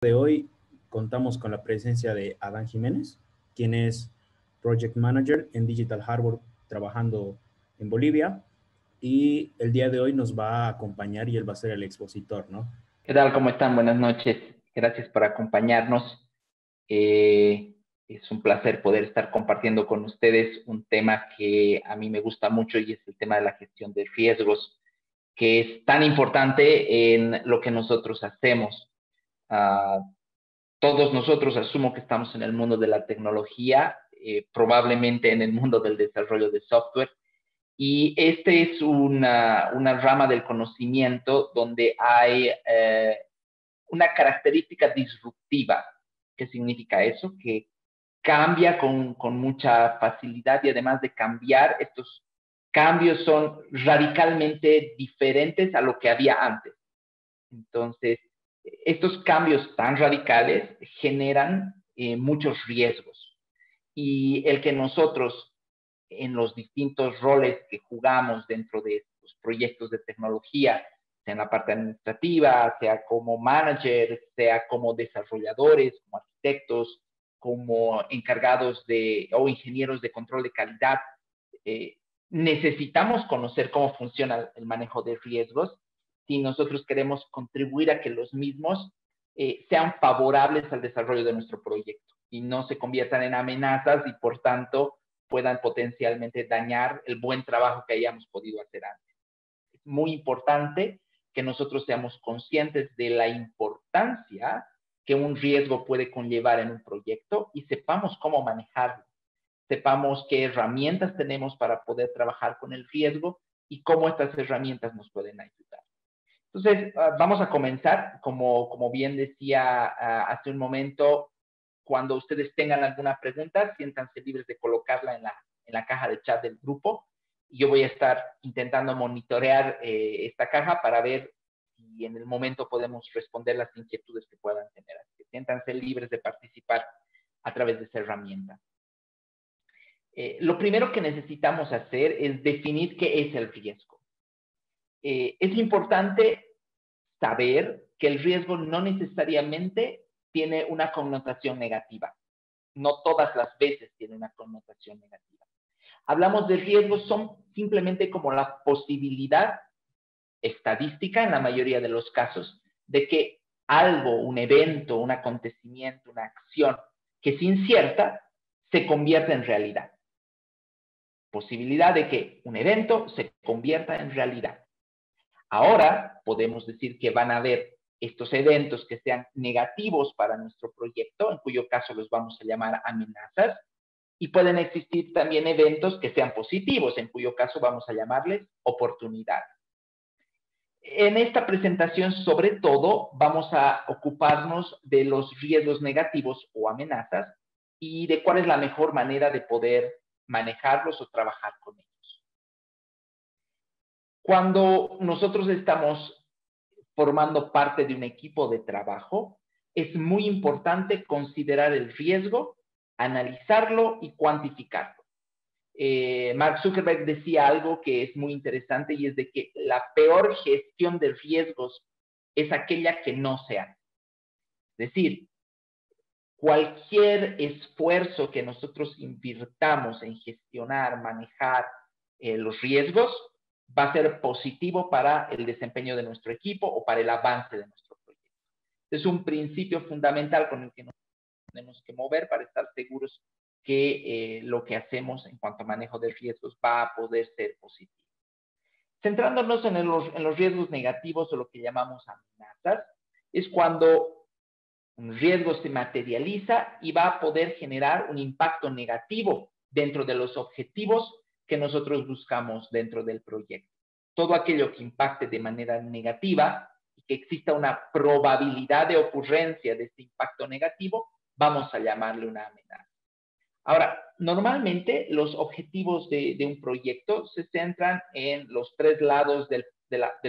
De hoy contamos con la presencia de Adán Jiménez, quien es Project Manager en Digital Harbor trabajando en Bolivia, y el día de hoy nos va a acompañar y él va a ser el expositor, ¿no? ¿Qué tal? ¿Cómo están? Buenas noches. Gracias por acompañarnos. Es un placer poder estar compartiendo con ustedes un tema que a mí me gusta mucho y es el tema de la gestión de riesgos, que es tan importante en lo que nosotros hacemos. Uh, Todos nosotros asumo que estamos en el mundo de la tecnología, probablemente en el mundo del desarrollo de software, y este es una rama del conocimiento donde hay una característica disruptiva. ¿Qué significa eso? Que cambia con mucha facilidad y además de cambiar, estos cambios son radicalmente diferentes a lo que había antes. Entonces, estos cambios tan radicales generan muchos riesgos. Y el que nosotros, en los distintos roles que jugamos dentro de estos proyectos de tecnología, sea en la parte administrativa, sea como manager, sea como desarrolladores, como arquitectos, como encargados de o ingenieros de control de calidad, necesitamos conocer cómo funciona el manejo de riesgos si nosotros queremos contribuir a que los mismos sean favorables al desarrollo de nuestro proyecto y no se conviertan en amenazas y por tanto puedan potencialmente dañar el buen trabajo que hayamos podido hacer antes. Es muy importante que nosotros seamos conscientes de la importancia que un riesgo puede conllevar en un proyecto y sepamos cómo manejarlo. Sepamos qué herramientas tenemos para poder trabajar con el riesgo y cómo estas herramientas nos pueden ayudar. Entonces, vamos a comenzar. Como bien decía hace un momento, cuando ustedes tengan alguna pregunta, siéntanse libres de colocarla en la caja de chat del grupo. Y yo voy a estar intentando monitorear esta caja para ver si en el momento podemos responder las inquietudes que puedan tener. Así que siéntanse libres de participar a través de esa herramienta. Lo primero que necesitamos hacer es definir qué es el riesgo. Es importante saber que el riesgo no necesariamente tiene una connotación negativa. No todas las veces tiene una connotación negativa. Hablamos de riesgos, son simplemente como la posibilidad estadística en la mayoría de los casos de que algo, un evento, un acontecimiento, una acción que es incierta, se convierta en realidad. Posibilidad de que un evento se convierta en realidad. Ahora podemos decir que van a haber estos eventos que sean negativos para nuestro proyecto, en cuyo caso los vamos a llamar amenazas, y pueden existir también eventos que sean positivos, en cuyo caso vamos a llamarles oportunidades. En esta presentación, sobre todo, vamos a ocuparnos de los riesgos negativos o amenazas y de cuál es la mejor manera de poder manejarlos o trabajar con ellos. Cuando nosotros estamos formando parte de un equipo de trabajo, es muy importante considerar el riesgo, analizarlo y cuantificarlo. Mark Zuckerberg decía algo que es muy interesante y es de que la peor gestión de riesgos es aquella que no se hace. Es decir, cualquier esfuerzo que nosotros invirtamos en gestionar, manejar los riesgos, va a ser positivo para el desempeño de nuestro equipo o para el avance de nuestro proyecto. Es un principio fundamental con el que nos tenemos que mover para estar seguros que lo que hacemos en cuanto a manejo de riesgos va a poder ser positivo. Centrándonos en los riesgos negativos o lo que llamamos amenazas, es cuando un riesgo se materializa y va a poder generar un impacto negativo dentro de los objetivos que nosotros buscamos dentro del proyecto. Todo aquello que impacte de manera negativa y que exista una probabilidad de ocurrencia de este impacto negativo, vamos a llamarle una amenaza. Ahora, normalmente los objetivos de un proyecto se centran en los tres lados del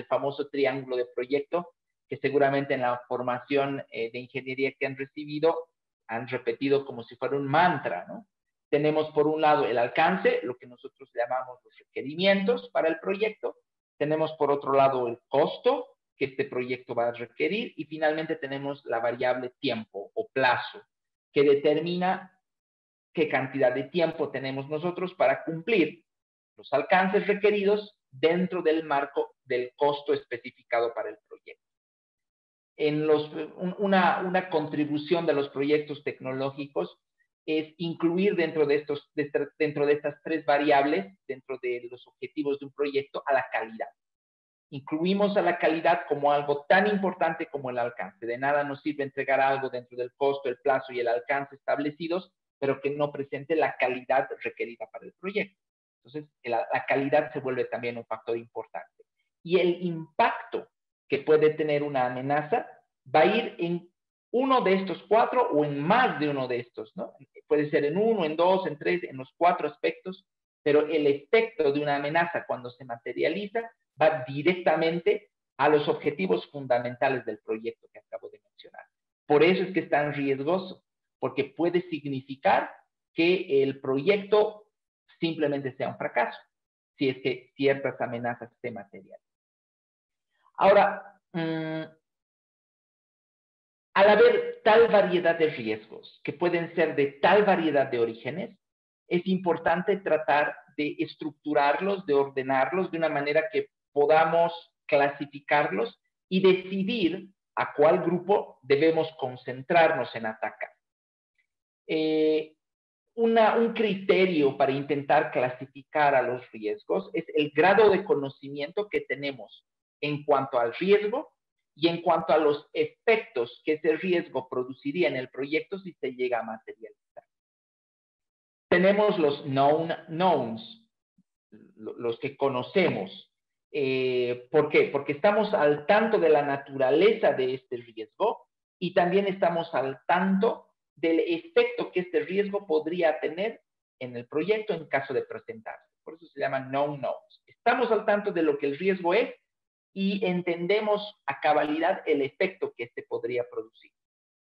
famoso triángulo de proyecto, que seguramente en la formación de ingeniería que han recibido han repetido como si fuera un mantra, ¿no? Tenemos por un lado el alcance, lo que nosotros llamamos los requerimientos para el proyecto. Tenemos por otro lado el costo que este proyecto va a requerir, y finalmente tenemos la variable tiempo o plazo, que determina qué cantidad de tiempo tenemos nosotros para cumplir los alcances requeridos dentro del marco del costo especificado para el proyecto. Una contribución de los proyectos tecnológicos es incluir dentro de estas tres variables, dentro de los objetivos de un proyecto, a la calidad. Incluimos a la calidad como algo tan importante como el alcance. De nada nos sirve entregar algo dentro del costo, el plazo y el alcance establecidos, pero que no presente la calidad requerida para el proyecto. Entonces, la calidad se vuelve también un factor importante. Y el impacto que puede tener una amenaza va a ir en uno de estos cuatro o en más de uno de estos, ¿no? Puede ser en uno, en dos, en tres, en los cuatro aspectos, pero el efecto de una amenaza cuando se materializa va directamente a los objetivos fundamentales del proyecto que acabo de mencionar. Por eso es que es tan riesgoso, porque puede significar que el proyecto simplemente sea un fracaso, si es que ciertas amenazas se materializan. Ahora, al haber tal variedad de riesgos que pueden ser de tal variedad de orígenes, es importante tratar de estructurarlos, de ordenarlos de una manera que podamos clasificarlos y decidir a cuál grupo debemos concentrarnos en atacar. Un criterio para intentar clasificar a los riesgos es el grado de conocimiento que tenemos en cuanto al riesgo y en cuanto a los efectos que ese riesgo produciría en el proyecto si se llega a materializar. Tenemos los known knowns, los que conocemos. ¿Por qué? Porque estamos al tanto de la naturaleza de este riesgo y también estamos al tanto del efecto que este riesgo podría tener en el proyecto en caso de presentarse. Por eso se llaman known knowns. Estamos al tanto de lo que el riesgo es y entendemos a cabalidad el efecto que este podría producir.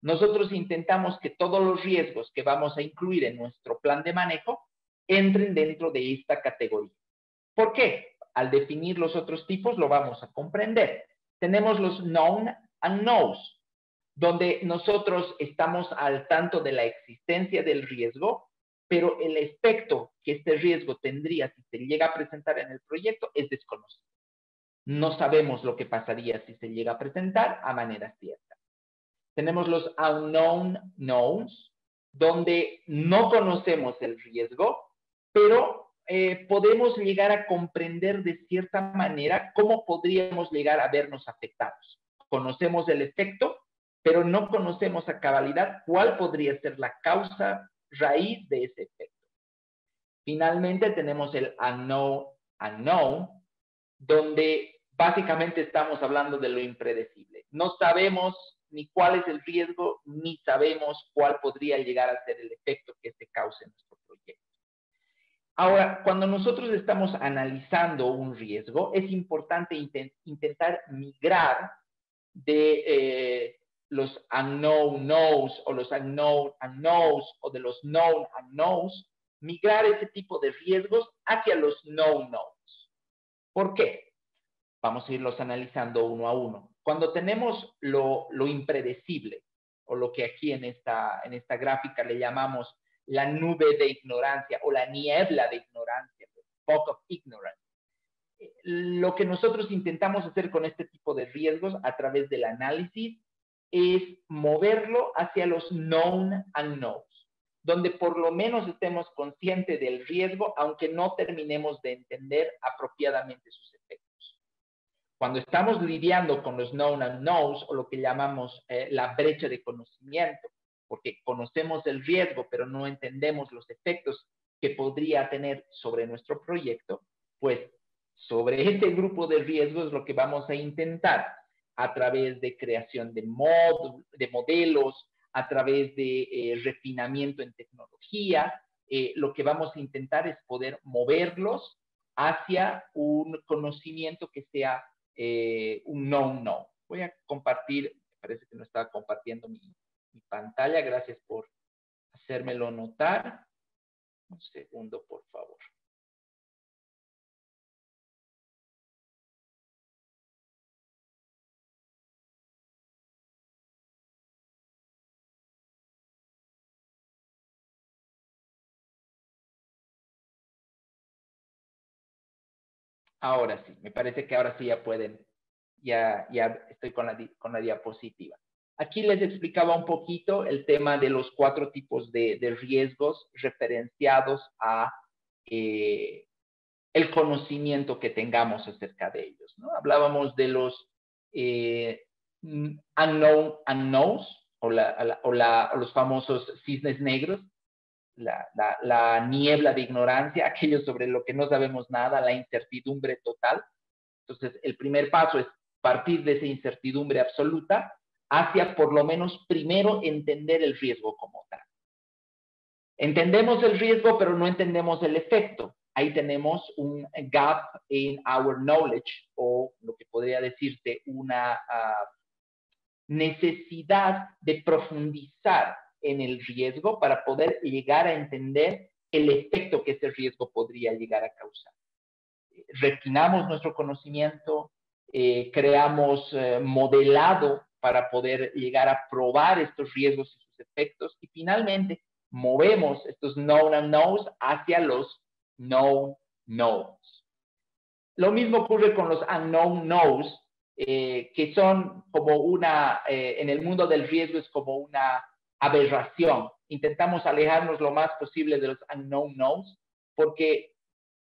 Nosotros intentamos que todos los riesgos que vamos a incluir en nuestro plan de manejo entren dentro de esta categoría. ¿Por qué? Al definir los otros tipos lo vamos a comprender. Tenemos los known unknowns, donde nosotros estamos al tanto de la existencia del riesgo, pero el efecto que este riesgo tendría si se llega a presentar en el proyecto es desconocido. No sabemos lo que pasaría si se llega a presentar a manera cierta. Tenemos los unknown knowns, donde no conocemos el riesgo, pero podemos llegar a comprender de cierta manera cómo podríamos llegar a vernos afectados. Conocemos el efecto, pero no conocemos a cabalidad cuál podría ser la causa raíz de ese efecto. Finalmente tenemos el unknown, donde básicamente estamos hablando de lo impredecible. No sabemos ni cuál es el riesgo, ni sabemos cuál podría llegar a ser el efecto que se cause en nuestro proyecto. Ahora, cuando nosotros estamos analizando un riesgo, es importante intentar migrar de los unknown knowns o los unknown unknowns o de los known unknowns, migrar ese tipo de riesgos hacia los known knowns. ¿Por qué? Vamos a irlos analizando uno a uno. Cuando tenemos lo impredecible, o lo que aquí en esta gráfica le llamamos la nube de ignorancia o la niebla de ignorancia, fog of ignorance, lo que nosotros intentamos hacer con este tipo de riesgos a través del análisis es moverlo hacia los known unknowns, donde por lo menos estemos conscientes del riesgo, aunque no terminemos de entender apropiadamente sus efectos. Cuando estamos lidiando con los known unknowns, o lo que llamamos la brecha de conocimiento, porque conocemos el riesgo, pero no entendemos los efectos que podría tener sobre nuestro proyecto, pues sobre este grupo de riesgos lo que vamos a intentar a través de creación de modelos, a través de refinamiento en tecnología, lo que vamos a intentar es poder moverlos hacia un conocimiento que sea un no. Voy a compartir, parece que no estaba compartiendo mi pantalla, gracias por hacérmelo notar. Un segundo, por favor. Ahora sí, me parece que ahora sí ya pueden, ya estoy con la diapositiva. Aquí les explicaba un poquito el tema de los 4 tipos de riesgos referenciados a el conocimiento que tengamos acerca de ellos, ¿no? Hablábamos de los unknowns o los famosos cisnes negros, la niebla de ignorancia, aquello sobre lo que no sabemos nada, la incertidumbre total. Entonces, el primer paso es partir de esa incertidumbre absoluta hacia, por lo menos, primero entender el riesgo como tal. Entendemos el riesgo, pero no entendemos el efecto. Ahí tenemos un gap in our knowledge, o lo que podría decirse una necesidad de profundizar en el riesgo para poder llegar a entender el efecto que ese riesgo podría llegar a causar. Refinamos nuestro conocimiento, creamos modelado para poder llegar a probar estos riesgos y sus efectos, y finalmente movemos estos known unknowns hacia los known knowns. Lo mismo ocurre con los unknown knowns, que son como en el mundo del riesgo es como una aberración. Intentamos alejarnos lo más posible de los unknown knowns porque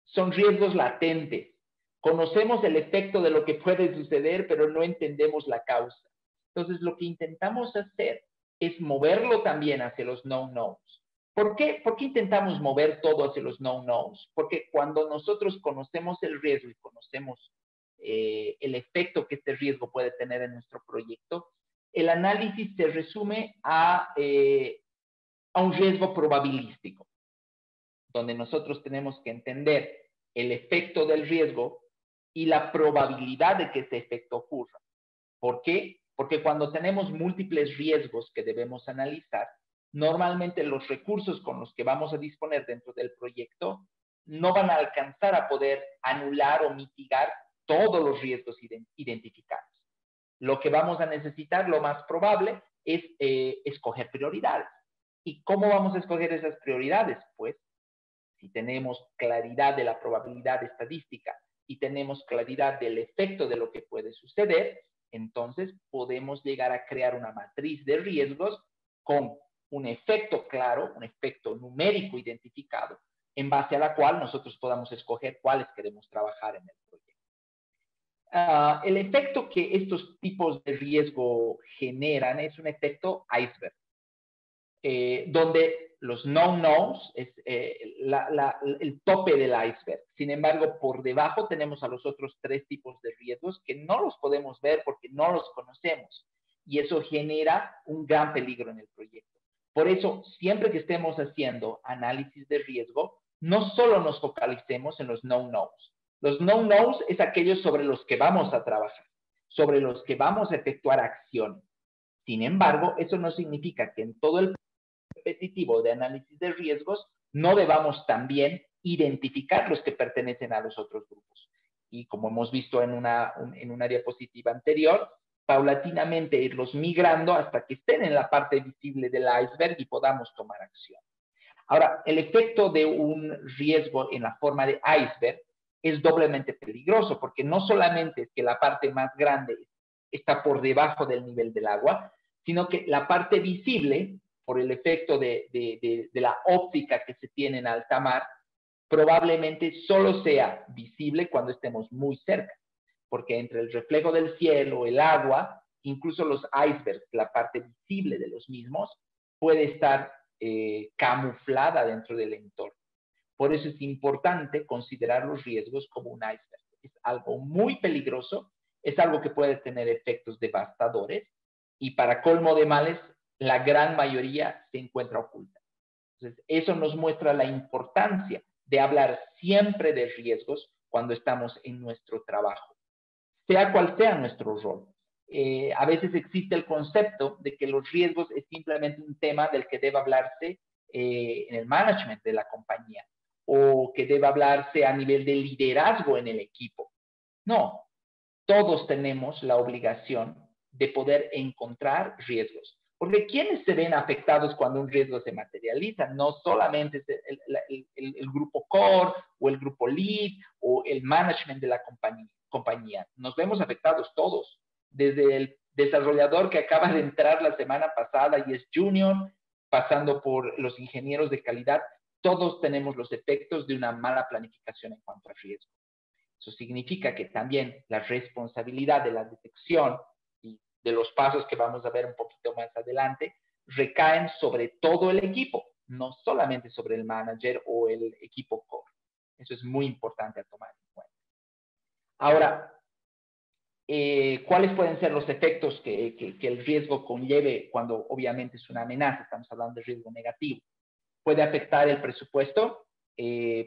son riesgos latentes. Conocemos el efecto de lo que puede suceder, pero no entendemos la causa. Entonces, lo que intentamos hacer es moverlo también hacia los known knowns. ¿Por qué intentamos mover todo hacia los known knowns? Porque cuando nosotros conocemos el riesgo y conocemos el efecto que este riesgo puede tener en nuestro proyecto, el análisis se resume a un riesgo probabilístico, donde nosotros tenemos que entender el efecto del riesgo y la probabilidad de que ese efecto ocurra. ¿Por qué? Porque cuando tenemos múltiples riesgos que debemos analizar, normalmente los recursos con los que vamos a disponer dentro del proyecto no van a alcanzar a poder anular o mitigar todos los riesgos identificados. Lo que vamos a necesitar, lo más probable, es escoger prioridades. ¿Y cómo vamos a escoger esas prioridades? Pues, si tenemos claridad de la probabilidad estadística y tenemos claridad del efecto de lo que puede suceder, entonces podemos llegar a crear una matriz de riesgos con un efecto claro, un efecto numérico identificado, en base a la cual nosotros podamos escoger cuáles queremos trabajar en el proyecto. El efecto que estos tipos de riesgo generan es un efecto iceberg, donde los known knowns es el tope del iceberg. Sin embargo, por debajo tenemos a los otros 3 tipos de riesgos que no los podemos ver porque no los conocemos. Y eso genera un gran peligro en el proyecto. Por eso, siempre que estemos haciendo análisis de riesgo, no solo nos focalicemos en los known knowns. Los known knowns es aquellos sobre los que vamos a trabajar, sobre los que vamos a efectuar acciones. Sin embargo, eso no significa que en todo el repetitivo de análisis de riesgos no debamos también identificar los que pertenecen a los otros grupos. Y como hemos visto en una diapositiva anterior, paulatinamente irlos migrando hasta que estén en la parte visible del iceberg y podamos tomar acción. Ahora, el efecto de un riesgo en la forma de iceberg es doblemente peligroso porque no solamente es que la parte más grande está por debajo del nivel del agua, sino que la parte visible, por el efecto de la óptica que se tiene en alta mar, probablemente solo sea visible cuando estemos muy cerca, porque entre el reflejo del cielo, el agua, incluso los icebergs, la parte visible de los mismos, puede estar camuflada dentro del entorno. Por eso es importante considerar los riesgos como un iceberg. Es algo muy peligroso, es algo que puede tener efectos devastadores y para colmo de males, la gran mayoría se encuentra oculta. Entonces, eso nos muestra la importancia de hablar siempre de riesgos cuando estamos en nuestro trabajo, sea cual sea nuestro rol. A veces existe el concepto de que los riesgos es simplemente un tema del que debe hablarse en el management de la compañía o que debe hablarse a nivel de liderazgo en el equipo. No, todos tenemos la obligación de poder encontrar riesgos. Porque ¿quiénes se ven afectados cuando un riesgo se materializa? No solamente es el grupo core o el grupo lead o el management de la compañía. Nos vemos afectados todos, desde el desarrollador que acaba de entrar la semana pasada y es junior, pasando por los ingenieros de calidad. Todos tenemos los efectos de una mala planificación en cuanto a riesgo. Eso significa que también la responsabilidad de la detección y de los pasos que vamos a ver un poquito más adelante recaen sobre todo el equipo, no solamente sobre el manager o el equipo core. Eso es muy importante a tomar en cuenta. Ahora, ¿cuáles pueden ser los efectos que el riesgo conlleve cuando obviamente es una amenaza? Estamos hablando de riesgo negativo. Puede afectar el presupuesto.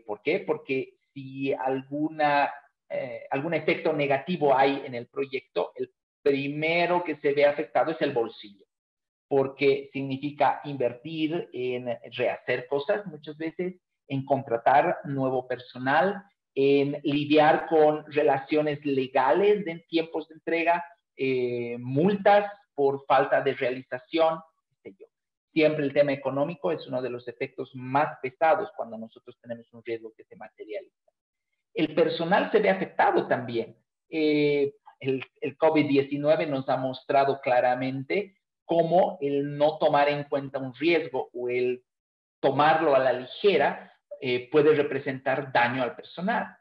¿Por qué? Porque si algún efecto negativo hay en el proyecto, el primero que se ve afectado es el bolsillo, porque significa invertir en rehacer cosas muchas veces, en contratar nuevo personal, en lidiar con relaciones legales en tiempos de entrega, multas por falta de realización, qué sé yo. Siempre el tema económico es uno de los efectos más pesados cuando nosotros tenemos un riesgo que se materializa. El personal se ve afectado también. El COVID-19 nos ha mostrado claramente cómo el no tomar en cuenta un riesgo o el tomarlo a la ligera puede representar daño al personal.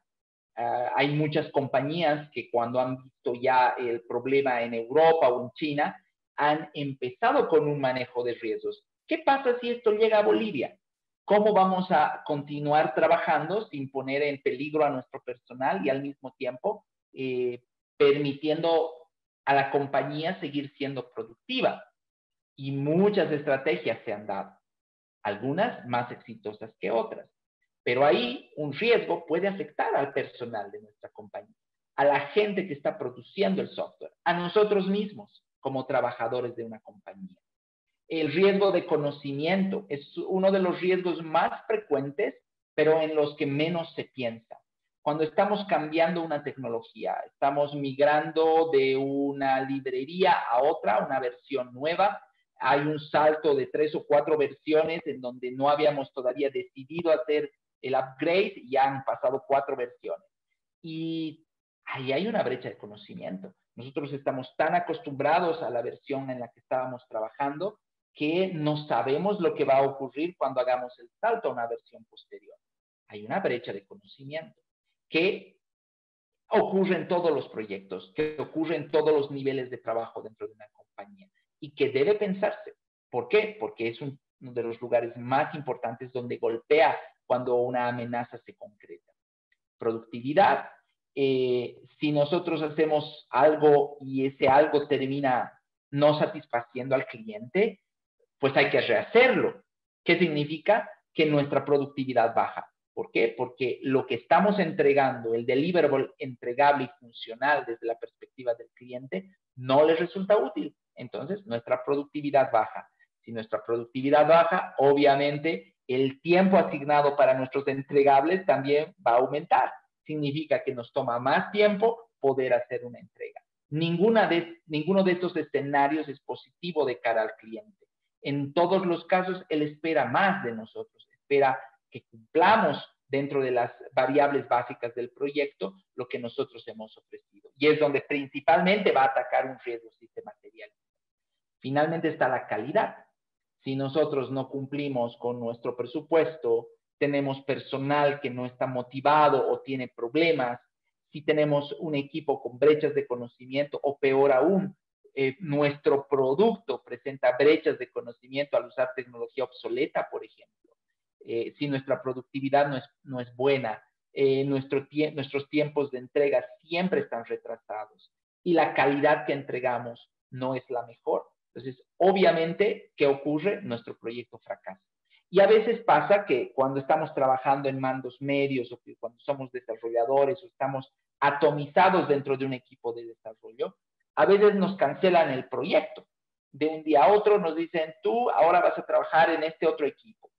Hay muchas compañías que cuando han visto ya el problema en Europa o en China, han empezado con un manejo de riesgos. ¿Qué pasa si esto llega a Bolivia? ¿Cómo vamos a continuar trabajando sin poner en peligro a nuestro personal y al mismo tiempo permitiendo a la compañía seguir siendo productiva? Y muchas estrategias se han dado, algunas más exitosas que otras. Pero ahí un riesgo puede afectar al personal de nuestra compañía, a la gente que está produciendo el software, a nosotros mismos como trabajadores de una compañía. El riesgo de conocimiento es uno de los riesgos más frecuentes, pero en los que menos se piensa. Cuando estamos cambiando una tecnología, estamos migrando de una librería a otra, una versión nueva, hay un salto de 3 o 4 versiones en donde no habíamos todavía decidido hacer el upgrade y ya han pasado 4 versiones. Y ahí hay una brecha de conocimiento. Nosotros estamos tan acostumbrados a la versión en la que estábamos trabajando que no sabemos lo que va a ocurrir cuando hagamos el salto a una versión posterior. Hay una brecha de conocimiento que ocurre en todos los proyectos, que ocurre en todos los niveles de trabajo dentro de una compañía y que debe pensarse. ¿Por qué? Porque es uno de los lugares más importantes donde golpea cuando una amenaza se concreta. Productividad. Si nosotros hacemos algo y ese algo termina no satisfaciendo al cliente, pues hay que rehacerlo. ¿Qué significa? Que nuestra productividad baja. ¿Por qué? Porque lo que estamos entregando, el deliverable entregable y funcional desde la perspectiva del cliente, no les resulta útil. Entonces, nuestra productividad baja. Si nuestra productividad baja, obviamente, el tiempo asignado para nuestros entregables también va a aumentar. Significa que nos toma más tiempo poder hacer una entrega. Ninguno de estos escenarios es positivo de cara al cliente. En todos los casos, él espera más de nosotros, espera que cumplamos dentro de las variables básicas del proyecto lo que nosotros hemos ofrecido. Y es donde principalmente va a atacar un riesgo si se materializa. Finalmente está la calidad. Si nosotros no cumplimos con nuestro presupuesto, tenemos personal que no está motivado o tiene problemas, si tenemos un equipo con brechas de conocimiento o peor aún, nuestro producto presenta brechas de conocimiento al usar tecnología obsoleta, por ejemplo. Si nuestra productividad no es buena, nuestros tiempos de entrega siempre están retrasados y la calidad que entregamos no es la mejor. Entonces, obviamente, ¿qué ocurre? Nuestro proyecto fracasa. Y a veces pasa que cuando estamos trabajando en mandos medios o que cuando somos desarrolladores o estamos atomizados dentro de un equipo de desarrollo, a veces nos cancelan el proyecto. De un día a otro nos dicen, tú ahora vas a trabajar en este otro equipo.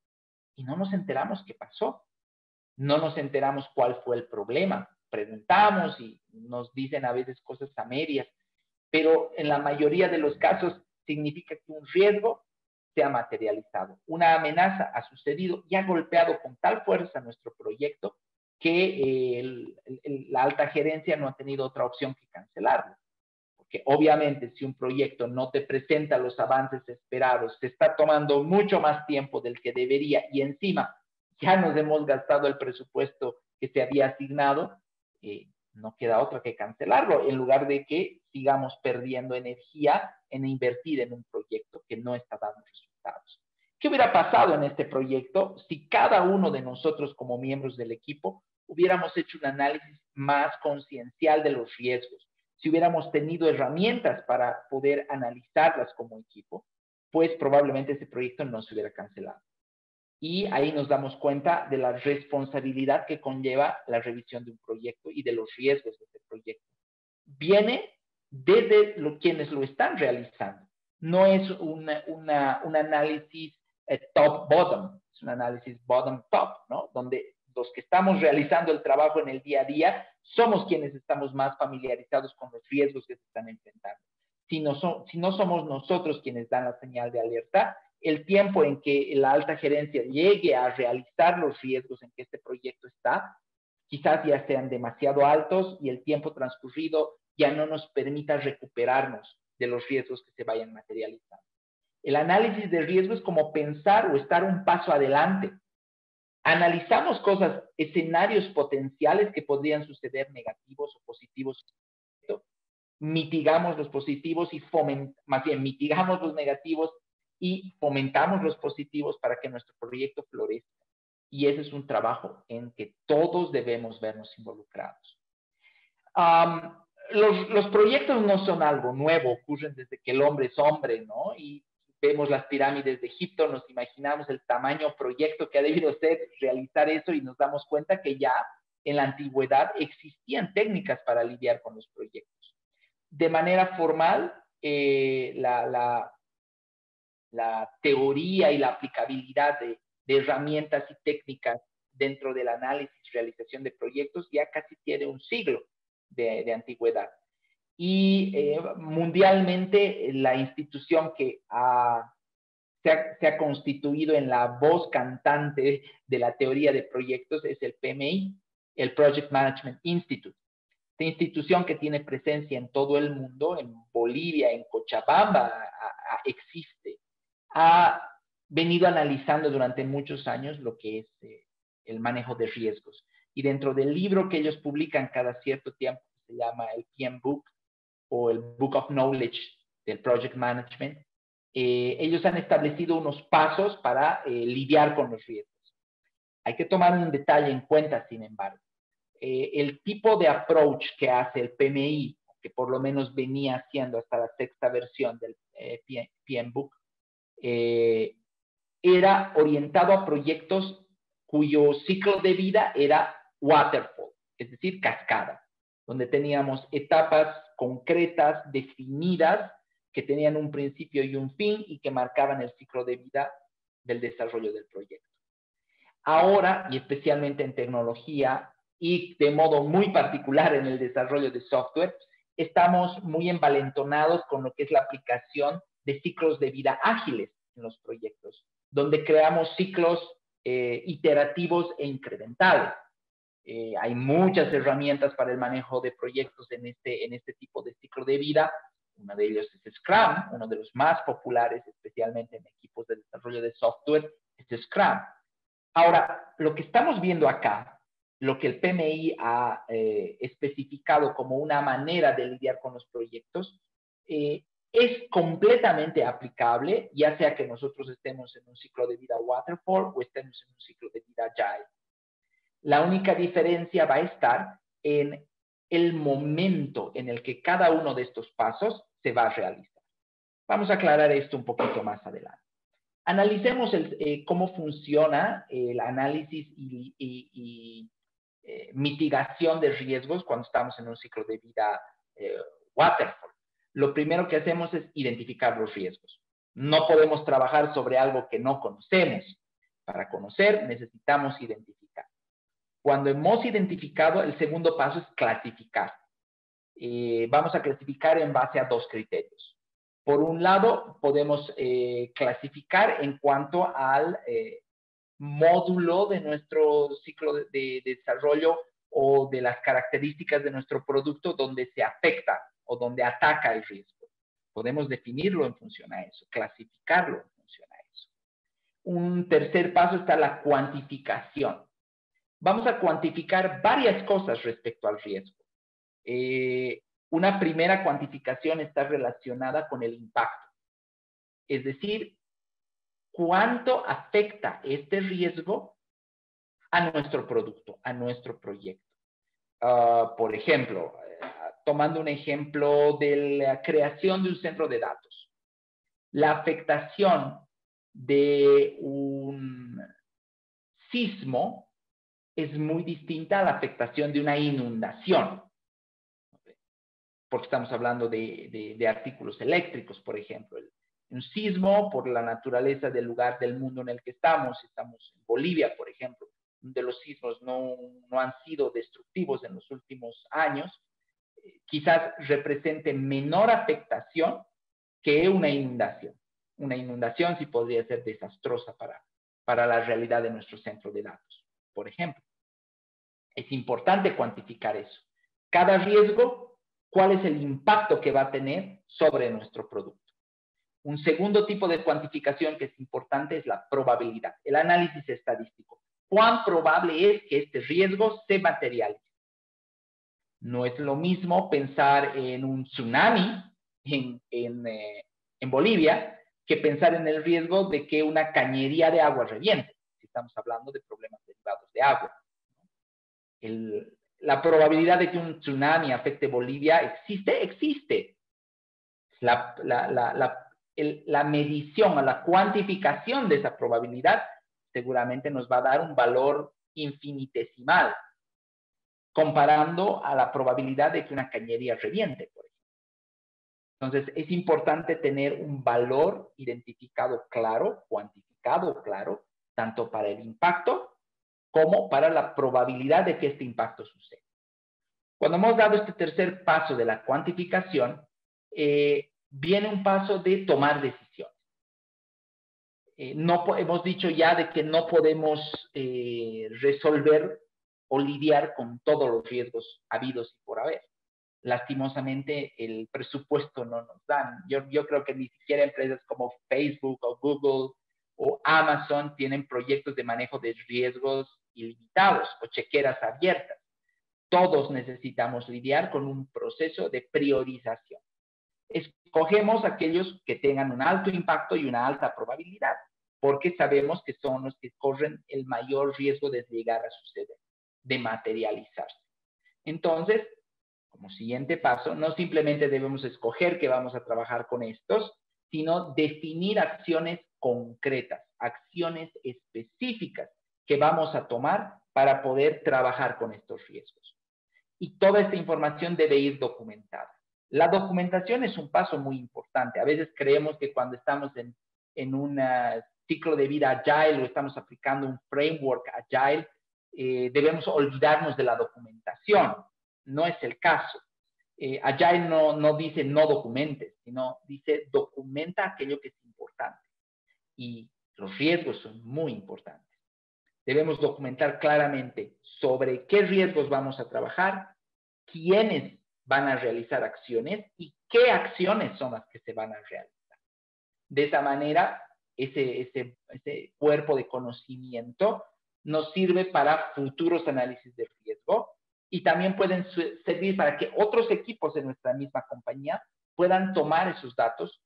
Y no nos enteramos qué pasó. No nos enteramos cuál fue el problema. Preguntamos y nos dicen a veces cosas a medias. Pero en la mayoría de los casos significa que un riesgo se ha materializado. Una amenaza ha sucedido y ha golpeado con tal fuerza nuestro proyecto que la alta gerencia no ha tenido otra opción que cancelarlo. Porque obviamente si un proyecto no te presenta los avances esperados, se está tomando mucho más tiempo del que debería y encima ya nos hemos gastado el presupuesto que se había asignado, no queda otra que cancelarlo, en lugar de que sigamos perdiendo energía en invertir en un proyecto que no está dando resultados. ¿Qué hubiera pasado en este proyecto si cada uno de nosotros como miembros del equipo hubiéramos hecho un análisis más conciencial de los riesgos? Si hubiéramos tenido herramientas para poder analizarlas como equipo, pues probablemente ese proyecto no se hubiera cancelado. Y ahí nos damos cuenta de la responsabilidad que conlleva la revisión de un proyecto y de los riesgos de ese proyecto. Viene desde quienes lo están realizando. No es un análisis top-bottom, es un análisis bottom-top, ¿no? Donde los que estamos realizando el trabajo en el día a día somos quienes estamos más familiarizados con los riesgos que se están enfrentando. Si no somos nosotros quienes dan la señal de alerta, el tiempo en que la alta gerencia llegue a realizar los riesgos en que este proyecto está, quizás ya sean demasiado altos y el tiempo transcurrido ya no nos permita recuperarnos de los riesgos que se vayan materializando. El análisis de riesgo es como pensar o estar un paso adelante. Analizamos cosas, escenarios potenciales que podrían suceder negativos o positivos. Mitigamos los positivos y más bien mitigamos los negativos y fomentamos los positivos para que nuestro proyecto florezca. Y ese es un trabajo en que todos debemos vernos involucrados. Los proyectos no son algo nuevo, ocurren desde que el hombre es hombre, ¿no? Y vemos las pirámides de Egipto, nos imaginamos el tamaño proyecto que ha debido ser realizar eso y nos damos cuenta que ya en la antigüedad existían técnicas para lidiar con los proyectos. De manera formal, la teoría y la aplicabilidad de herramientas y técnicas dentro del análisis y realización de proyectos ya casi tiene un siglo de antigüedad. Y mundialmente la institución que se ha constituido en la voz cantante de la teoría de proyectos es el PMI, el Project Management Institute. Esta institución que tiene presencia en todo el mundo, en Bolivia, en Cochabamba, existe. Ha venido analizando durante muchos años lo que es el manejo de riesgos. Y dentro del libro que ellos publican cada cierto tiempo, que se llama el PM Book o el Book of Knowledge del Project Management, ellos han establecido unos pasos para lidiar con los riesgos. Hay que tomar un detalle en cuenta, sin embargo. El tipo de approach que hace el PMI, que por lo menos venía haciendo hasta la sexta versión del PM Book, era orientado a proyectos cuyo ciclo de vida era waterfall, es decir, cascada, donde teníamos etapas concretas, definidas, que tenían un principio y un fin y que marcaban el ciclo de vida del desarrollo del proyecto. Ahora, y especialmente en tecnología y de modo muy particular en el desarrollo de software, estamos muy envalentonados con lo que es la aplicación de ciclos de vida ágiles en los proyectos, donde creamos ciclos iterativos e incrementales. Hay muchas herramientas para el manejo de proyectos en este tipo de ciclo de vida. Uno de ellos es Scrum, uno de los más populares, especialmente en equipos de desarrollo de software, es Scrum. Ahora, lo que estamos viendo acá, lo que el PMI ha especificado como una manera de lidiar con los proyectos, es completamente aplicable, ya sea que nosotros estemos en un ciclo de vida waterfall o estemos en un ciclo de vida agile. La única diferencia va a estar en el momento en el que cada uno de estos pasos se va a realizar. Vamos a aclarar esto un poquito más adelante. Analicemos cómo funciona el análisis y mitigación de riesgos cuando estamos en un ciclo de vida waterfall. Lo primero que hacemos es identificar los riesgos. No podemos trabajar sobre algo que no conocemos. Para conocer necesitamos identificar. Cuando hemos identificado, el segundo paso es clasificar. Vamos a clasificar en base a dos criterios. Por un lado, podemos clasificar en cuanto al módulo de nuestro ciclo de desarrollo o de las características de nuestro producto donde se afecta o donde ataca el riesgo. Podemos definirlo en función a eso, clasificarlo en función a eso. Un tercer paso está la cuantificación. Vamos a cuantificar varias cosas respecto al riesgo. Una primera cuantificación está relacionada con el impacto. Es decir, cuánto afecta este riesgo a nuestro producto, a nuestro proyecto. Por ejemplo, tomando un ejemplo de la creación de un centro de datos. La afectación de un sismo es muy distinta a la afectación de una inundación. Porque estamos hablando de artículos eléctricos, por ejemplo. Un sismo, por la naturaleza del lugar del mundo en el que estamos en Bolivia, por ejemplo, donde los sismos no han sido destructivos en los últimos años, quizás represente menor afectación que una inundación. Una inundación sí podría ser desastrosa para la realidad de nuestro centro de datos, por ejemplo. Es importante cuantificar eso. Cada riesgo, ¿cuál es el impacto que va a tener sobre nuestro producto? Un segundo tipo de cuantificación que es importante es la probabilidad, el análisis estadístico. ¿Cuán probable es que este riesgo se materialice? No es lo mismo pensar en un tsunami en Bolivia que pensar en el riesgo de que una cañería de agua reviente, si estamos hablando de problemas derivados de agua. La probabilidad de que un tsunami afecte Bolivia existe. La medición o la cuantificación de esa probabilidad seguramente nos va a dar un valor infinitesimal comparando a la probabilidad de que una cañería reviente, por ejemplo. Entonces, es importante tener un valor identificado claro, cuantificado claro, tanto para el impacto como para la probabilidad de que este impacto suceda. Cuando hemos dado este tercer paso de la cuantificación, viene un paso de tomar decisiones. Hemos dicho ya de que no podemos resolver o lidiar con todos los riesgos habidos y por haber. Lastimosamente, el presupuesto no nos dan. Yo creo que ni siquiera empresas como Facebook o Google o Amazon tienen proyectos de manejo de riesgos ilimitados o chequeras abiertas. Todos necesitamos lidiar con un proceso de priorización. Escogemos aquellos que tengan un alto impacto y una alta probabilidad, porque sabemos que son los que corren el mayor riesgo de llegar a suceder, de materializarse. Entonces, como siguiente paso, no simplemente debemos escoger que vamos a trabajar con estos, sino definir acciones concretas, acciones específicas que vamos a tomar para poder trabajar con estos riesgos. Y toda esta información debe ir documentada. La documentación es un paso muy importante. A veces creemos que cuando estamos en un ciclo de vida agile o estamos aplicando un framework agile, debemos olvidarnos de la documentación. No es el caso. Agile no dice no documentes, sino dice documenta aquello que es importante. Y los riesgos son muy importantes. Debemos documentar claramente sobre qué riesgos vamos a trabajar, quiénes van a realizar acciones y qué acciones son las que se van a realizar. De esa manera, ese cuerpo de conocimiento nos sirve para futuros análisis de riesgo y también pueden servir para que otros equipos de nuestra misma compañía puedan tomar esos datos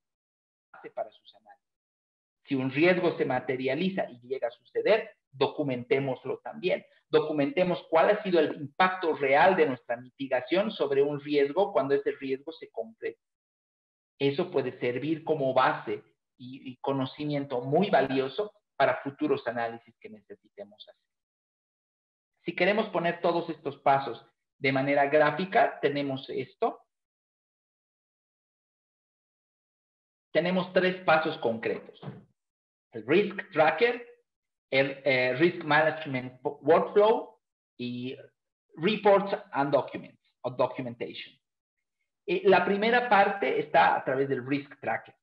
para sus análisis. Si un riesgo se materializa y llega a suceder, documentémoslo también. Documentemos cuál ha sido el impacto real de nuestra mitigación sobre un riesgo cuando ese riesgo se concreta. Eso puede servir como base y conocimiento muy valioso para futuros análisis que necesitemos hacer. Si queremos poner todos estos pasos de manera gráfica, tenemos esto. Tenemos 3 pasos concretos. El Risk Tracker, el Risk Management Workflow y Reports and Documents, o Documentation. La primera parte está a través del Risk Tracker.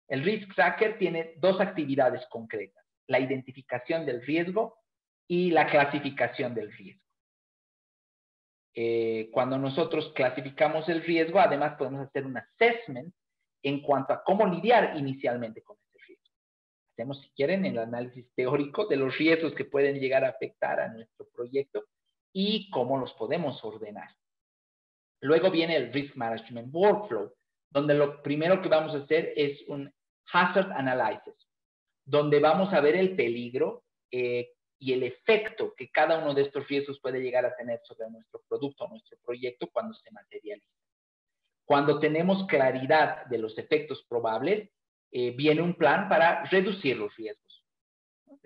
El Risk Tracker tiene dos actividades concretas: la identificación del riesgo y la clasificación del riesgo. Cuando nosotros clasificamos el riesgo, además podemos hacer un assessment en cuanto a cómo lidiar inicialmente con ese riesgo. Hacemos, si quieren, el análisis teórico de los riesgos que pueden llegar a afectar a nuestro proyecto y cómo los podemos ordenar. Luego viene el Risk Management Workflow, donde lo primero que vamos a hacer es un Hazard Analysis, donde vamos a ver el peligro y el efecto que cada uno de estos riesgos puede llegar a tener sobre nuestro producto o nuestro proyecto cuando se materializa. Cuando tenemos claridad de los efectos probables, viene un plan para reducir los riesgos.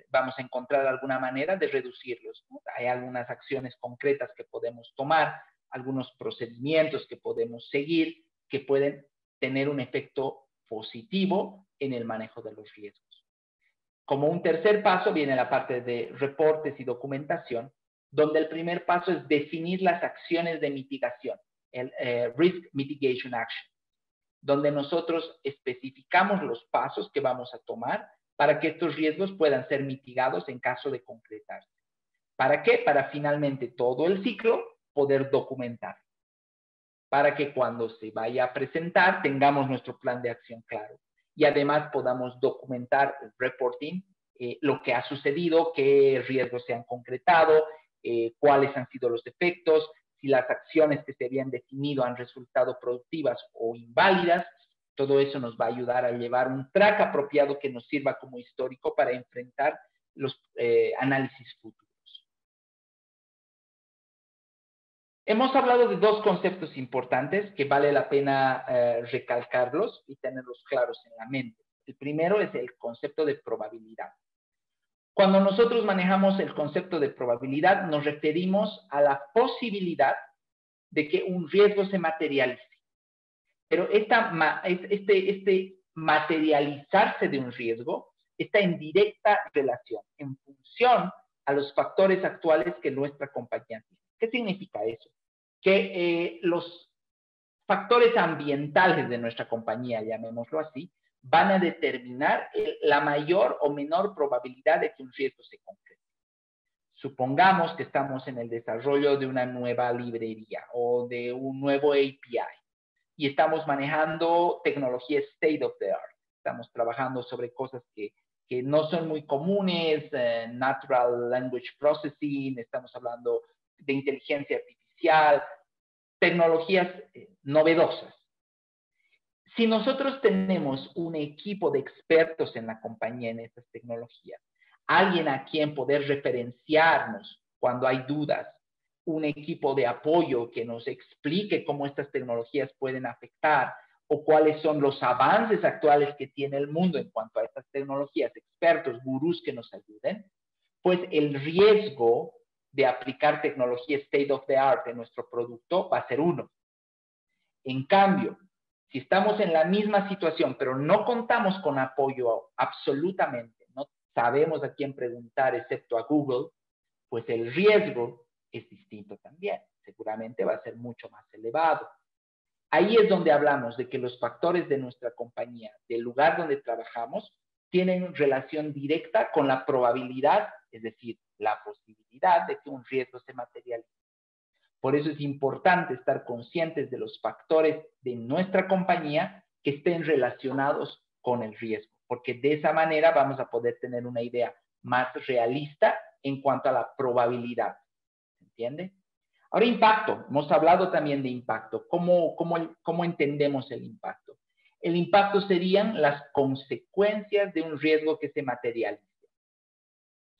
Vamos a encontrar alguna manera de reducirlos, ¿no? Hay algunas acciones concretas que podemos tomar, algunos procedimientos que podemos seguir que pueden tener un efecto positivo en el manejo de los riesgos. Como un tercer paso viene la parte de reportes y documentación, donde el primer paso es definir las acciones de mitigación, el Risk Mitigation Action, donde nosotros especificamos los pasos que vamos a tomar para que estos riesgos puedan ser mitigados en caso de concretarse. ¿Para qué? Para finalmente todo el ciclo poder documentar, para que cuando se vaya a presentar tengamos nuestro plan de acción claro y además podamos documentar el reporting, lo que ha sucedido, qué riesgos se han concretado, cuáles han sido los efectos, si las acciones que se habían definido han resultado productivas o inválidas. Todo eso nos va a ayudar a llevar un track apropiado que nos sirva como histórico para enfrentar los análisis futuros. Hemos hablado de dos conceptos importantes que vale la pena recalcarlos y tenerlos claros en la mente. El primero es el concepto de probabilidad. Cuando nosotros manejamos el concepto de probabilidad, nos referimos a la posibilidad de que un riesgo se materialice. Pero este materializarse de un riesgo está en directa relación, en función a los factores actuales que nuestra compañía tiene. ¿Qué significa eso? Que los factores ambientales de nuestra compañía, llamémoslo así, van a determinar la mayor o menor probabilidad de que un riesgo se concrete. Supongamos que estamos en el desarrollo de una nueva librería o de un nuevo API y estamos manejando tecnología state of the art. Estamos trabajando sobre cosas que no son muy comunes, natural language processing, estamos hablando de inteligencia artificial, tecnologías novedosas. Si nosotros tenemos un equipo de expertos en la compañía en estas tecnologías, alguien a quien poder referenciarnos cuando hay dudas, un equipo de apoyo que nos explique cómo estas tecnologías pueden afectar o cuáles son los avances actuales que tiene el mundo en cuanto a estas tecnologías, expertos, gurús que nos ayuden, pues el riesgo de aplicar tecnología state of the art en nuestro producto va a ser 1. En cambio, si estamos en la misma situación, pero no contamos con apoyo absolutamente, no sabemos a quién preguntar excepto a Google, pues el riesgo es distinto también. Seguramente va a ser mucho más elevado. Ahí es donde hablamos de que los factores de nuestra compañía, del lugar donde trabajamos, tienen relación directa con la probabilidad, es decir, la posibilidad de que un riesgo se materialice. Por eso es importante estar conscientes de los factores de nuestra compañía que estén relacionados con el riesgo, porque de esa manera vamos a poder tener una idea más realista en cuanto a la probabilidad. ¿Se entiende? Ahora, impacto. Hemos hablado también de impacto. ¿Cómo entendemos el impacto? El impacto serían las consecuencias de un riesgo que se materialice.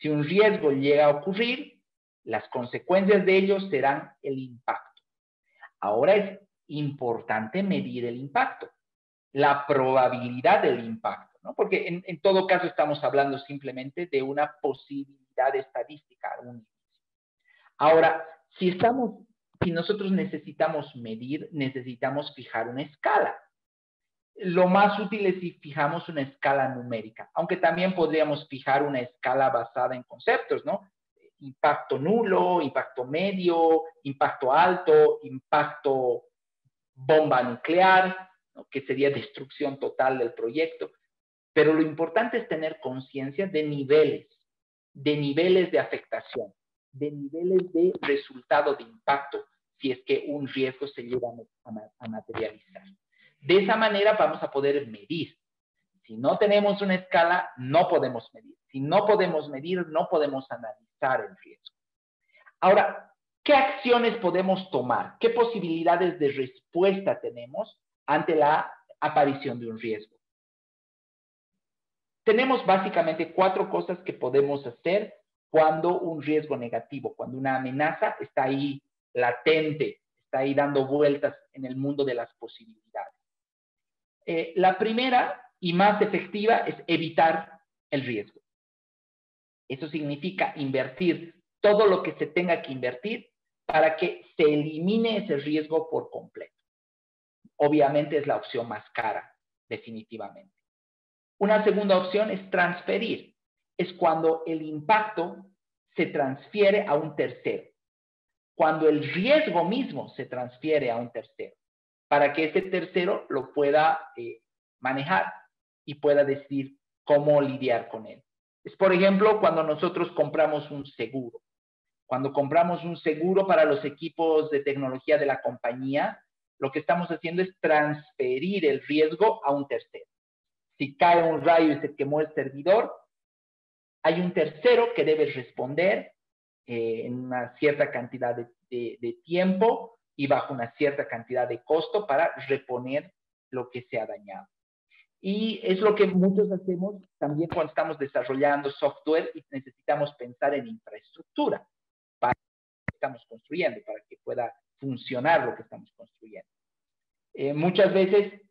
Si un riesgo llega a ocurrir, las consecuencias de ello serán el impacto. Ahora es importante medir el impacto, la probabilidad del impacto, ¿no? Porque en todo caso estamos hablando simplemente de una posibilidad estadística. Ahora, si nosotros necesitamos medir, necesitamos fijar una escala. Lo más útil es si fijamos una escala numérica, aunque también podríamos fijar una escala basada en conceptos, ¿no? Impacto nulo, impacto medio, impacto alto, impacto bomba nuclear, ¿no?, que sería destrucción total del proyecto. Pero lo importante es tener conciencia de niveles de afectación, de niveles de resultado de impacto, si es que un riesgo se llega a materializar. De esa manera vamos a poder medir. Si no tenemos una escala, no podemos medir. Si no podemos medir, no podemos analizar el riesgo. Ahora, ¿qué acciones podemos tomar? ¿Qué posibilidades de respuesta tenemos ante la aparición de un riesgo? Tenemos básicamente 4 cosas que podemos hacer cuando un riesgo negativo, cuando una amenaza está ahí latente, está ahí dando vueltas en el mundo de las posibilidades. La primera y más efectiva es evitar el riesgo. Eso significa invertir todo lo que se tenga que invertir para que se elimine ese riesgo por completo. Obviamente es la opción más cara, definitivamente. Una segunda opción es transferir. Es cuando el impacto se transfiere a un tercero. Cuando el riesgo mismo se transfiere a un tercero, para que ese tercero lo pueda manejar y pueda decidir cómo lidiar con él. Es, por ejemplo, cuando nosotros compramos un seguro. Cuando compramos un seguro para los equipos de tecnología de la compañía, lo que estamos haciendo es transferir el riesgo a un tercero. Si cae un rayo y se quemó el servidor, hay un tercero que debe responder en una cierta cantidad de tiempo y bajo una cierta cantidad de costo para reponer lo que se ha dañado. Y es lo que muchos hacemos también cuando estamos desarrollando software y necesitamos pensar en infraestructura para lo que estamos construyendo, para que pueda funcionar lo que estamos construyendo. Muchas veces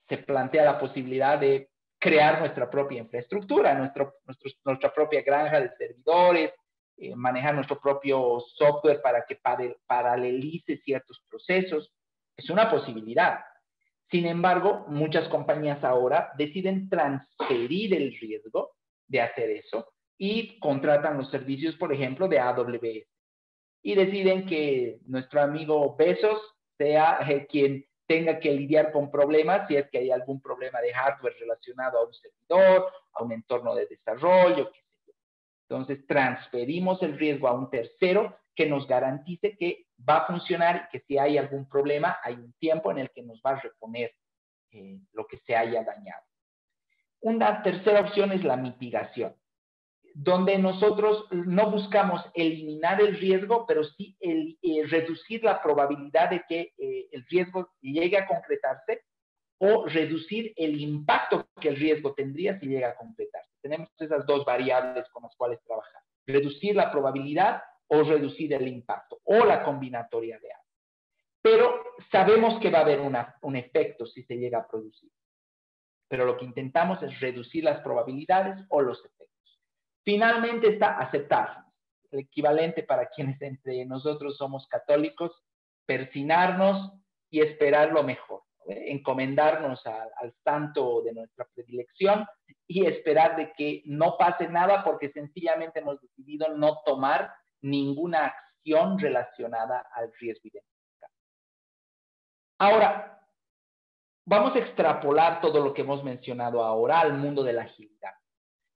se plantea la posibilidad de crear nuestra propia infraestructura, nuestra propia granja de servidores, manejar nuestro propio software para que paralelice ciertos procesos. Es una posibilidad. Sin embargo, muchas compañías ahora deciden transferir el riesgo de hacer eso y contratan los servicios, por ejemplo, de AWS. Y deciden que nuestro amigo Bezos sea quien tenga que lidiar con problemas, si es que hay algún problema de hardware relacionado a un servidor, a un entorno de desarrollo, qué sé yo. Entonces, transferimos el riesgo a un tercero que nos garantice que va a funcionar y que si hay algún problema, hay un tiempo en el que nos va a reponer lo que se haya dañado. Una tercera opción es la mitigación, donde nosotros no buscamos eliminar el riesgo, pero sí reducir la probabilidad de que el riesgo llegue a concretarse o reducir el impacto que el riesgo tendría si llega a concretarse. Tenemos esas 2 variables con las cuales trabajar. Reducir la probabilidad o reducir el impacto, o la combinatoria de ambos. Pero sabemos que va a haber un efecto si se llega a producir. Pero lo que intentamos es reducir las probabilidades o los efectos. Finalmente está aceptar, el equivalente para quienes entre nosotros somos católicos, persignarnos y esperar lo mejor, encomendarnos al santo de nuestra predilección y esperar de que no pase nada porque sencillamente hemos decidido no tomar ninguna acción relacionada al riesgo identificado. Ahora, vamos a extrapolar todo lo que hemos mencionado ahora al mundo de la agilidad.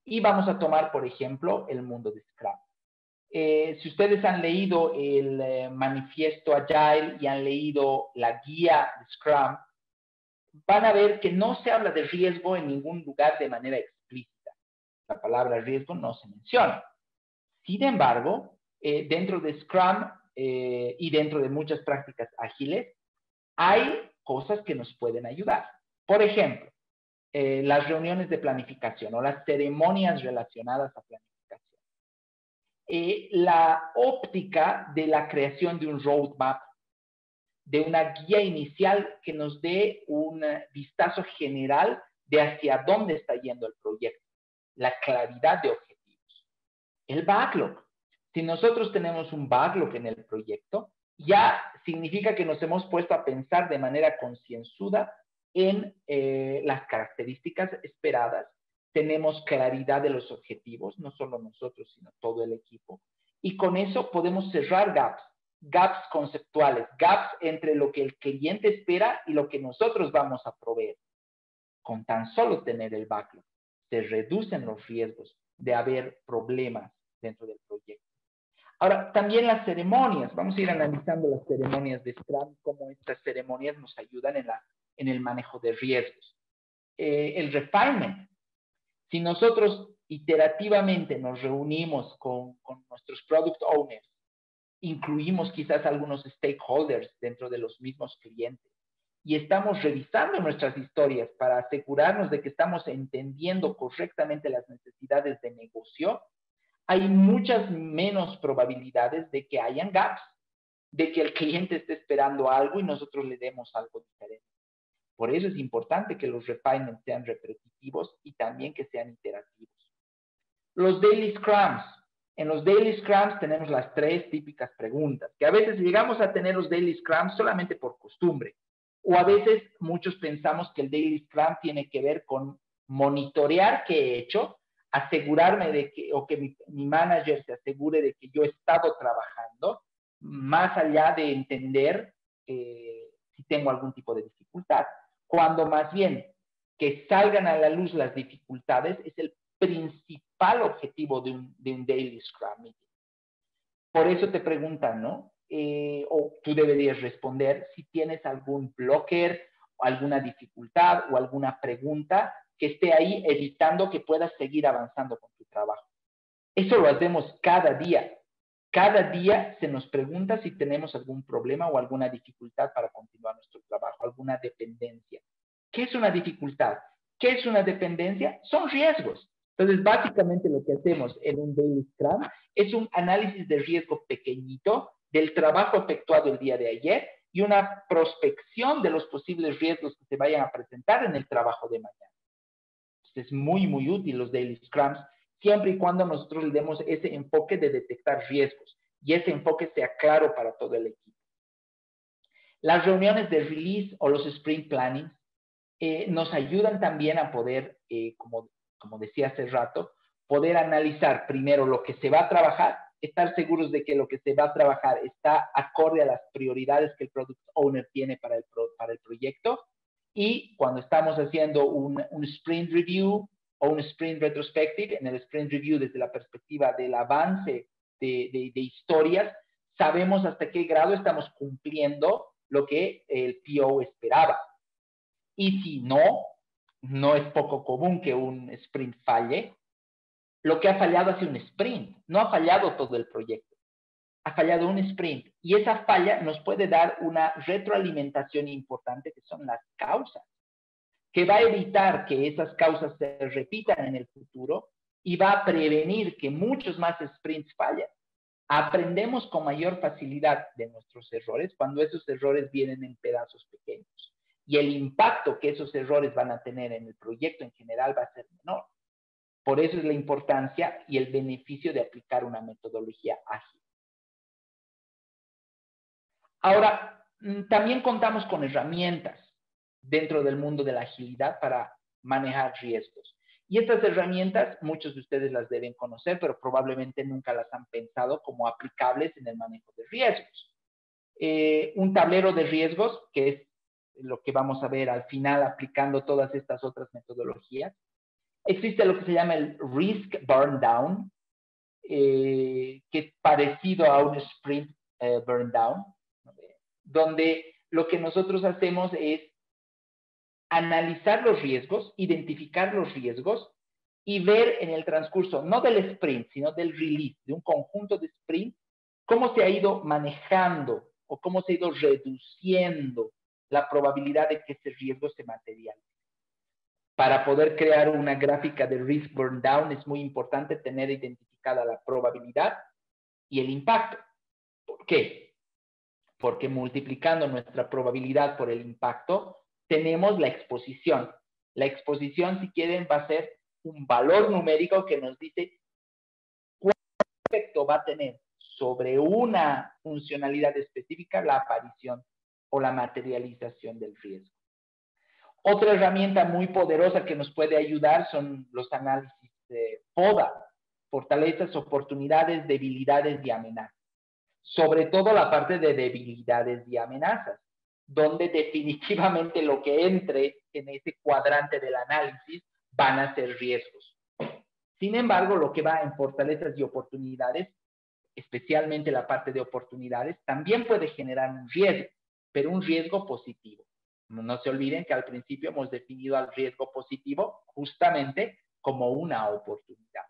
Y vamos a tomar, por ejemplo, el mundo de Scrum. Si ustedes han leído el manifiesto Agile y han leído la guía de Scrum, van a ver que no se habla de riesgo en ningún lugar de manera explícita. La palabra riesgo no se menciona. Sin embargo, dentro de Scrum y dentro de muchas prácticas ágiles, hay cosas que nos pueden ayudar. Por ejemplo, las reuniones de planificación o las ceremonias relacionadas a planificación. La óptica de la creación de un roadmap, de una guía inicial que nos dé un vistazo general de hacia dónde está yendo el proyecto, la claridad de objetivos. El backlog. Si nosotros tenemos un backlog en el proyecto, ya significa que nos hemos puesto a pensar de manera concienzuda en las características esperadas, tenemos claridad de los objetivos, no solo nosotros, sino todo el equipo, y con eso podemos cerrar gaps gaps conceptuales, gaps entre lo que el cliente espera y lo que nosotros vamos a proveer. Con tan solo tener el backlog, se reducen los riesgos de haber problemas dentro del proyecto. Ahora, también las ceremonias. Vamos a ir analizando las ceremonias de Scrum, cómo estas ceremonias nos ayudan en el manejo de riesgos. El refinement. Si nosotros iterativamente nos reunimos con nuestros product owners, incluimos quizás algunos stakeholders dentro de los mismos clientes y estamos revisando nuestras historias para asegurarnos de que estamos entendiendo correctamente las necesidades de negocio, hay muchas menos probabilidades de que hayan gaps, de que el cliente esté esperando algo y nosotros le demos algo diferente. Por eso es importante que los refinements sean repetitivos y también que sean iterativos. Los daily scrums. En los daily scrums tenemos las 3 típicas preguntas, que a veces llegamos a tener los daily scrums solamente por costumbre. O a veces muchos pensamos que el daily scrum tiene que ver con monitorear qué he hecho, asegurarme de que, o que mi manager se asegure de que yo he estado trabajando, más allá de entender si tengo algún tipo de dificultad. Cuando más bien que salgan a la luz las dificultades es el principal objetivo de un Daily Scrum Meeting. Por eso te preguntan, ¿no? O tú deberías responder si tienes algún blocker, alguna dificultad o alguna pregunta que esté ahí evitando que puedas seguir avanzando con tu trabajo. Eso lo hacemos cada día. Cada día se nos pregunta si tenemos algún problema o alguna dificultad para continuar nuestro trabajo, alguna dependencia. ¿Qué es una dificultad? ¿Qué es una dependencia? Son riesgos. Entonces, básicamente lo que hacemos en un Daily Scrum es un análisis de riesgo pequeñito del trabajo efectuado el día de ayer y una prospección de los posibles riesgos que se vayan a presentar en el trabajo de mañana. Entonces, es muy, muy útil los Daily Scrums, siempre y cuando nosotros le demos ese enfoque de detectar riesgos y ese enfoque sea claro para todo el equipo. Las reuniones de release o los sprint planning nos ayudan también a poder, como decía hace rato, poder analizar primero lo que se va a trabajar, estar seguros de que lo que se va a trabajar está acorde a las prioridades que el Product Owner tiene para el proyecto. Y cuando estamos haciendo un sprint review o un sprint retrospective, en el sprint review desde la perspectiva del avance de historias, sabemos hasta qué grado estamos cumpliendo lo que el PO esperaba. Y si no es poco común que un sprint falle, lo que ha fallado ha sido un sprint, no ha fallado todo el proyecto, ha fallado un sprint. Y esa falla nos puede dar una retroalimentación importante que son las causas, que va a evitar que esas causas se repitan en el futuro y va a prevenir que muchos más sprints fallen. Aprendemos con mayor facilidad de nuestros errores cuando esos errores vienen en pedazos pequeños. Y el impacto que esos errores van a tener en el proyecto en general va a ser menor. Por eso es la importancia y el beneficio de aplicar una metodología ágil. Ahora, también contamos con herramientas dentro del mundo de la agilidad para manejar riesgos. Y estas herramientas, muchos de ustedes las deben conocer, pero probablemente nunca las han pensado como aplicables en el manejo de riesgos. Un tablero de riesgos, que es lo que vamos a ver al final aplicando todas estas otras metodologías. Existe lo que se llama el Risk Burn Down, que es parecido a un Sprint Burn Down, donde lo que nosotros hacemos es analizar los riesgos, identificar los riesgos y ver en el transcurso, no del sprint, sino del release, de un conjunto de sprints, cómo se ha ido manejando o cómo se ha ido reduciendo la probabilidad de que ese riesgo se materialice. Para poder crear una gráfica de risk burn down es muy importante tener identificada la probabilidad y el impacto. ¿Por qué? Porque multiplicando nuestra probabilidad por el impacto, tenemos la exposición. La exposición, si quieren, va a ser un valor numérico que nos dice cuánto efecto va a tener sobre una funcionalidad específica la aparición o la materialización del riesgo. Otra herramienta muy poderosa que nos puede ayudar son los análisis de FODA, fortalezas, oportunidades, debilidades y amenazas. sobre todo la parte de debilidades y amenazas, donde definitivamente lo que entre en ese cuadrante del análisis van a ser riesgos. Sin embargo, lo que va en fortalezas y oportunidades, especialmente la parte de oportunidades, también puede generar un riesgo, pero un riesgo positivo. No se olviden que al principio hemos definido al riesgo positivo justamente como una oportunidad.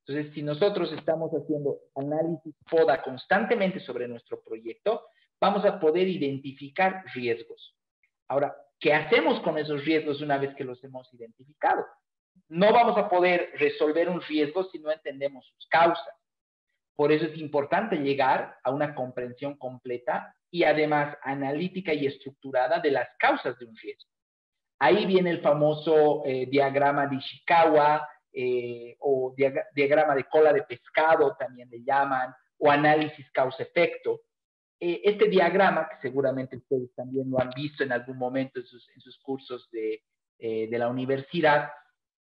Entonces, si nosotros estamos haciendo análisis FODA constantemente sobre nuestro proyecto, vamos a poder identificar riesgos. Ahora, ¿qué hacemos con esos riesgos una vez que los hemos identificado? No vamos a poder resolver un riesgo si no entendemos sus causas. Por eso es importante llegar a una comprensión completa y además analítica y estructurada de las causas de un riesgo. Ahí viene el famoso diagrama de Ishikawa o diagrama de cola de pescado, también le llaman, o análisis causa-efecto. Este diagrama, que seguramente ustedes también lo han visto en algún momento en sus cursos de la universidad,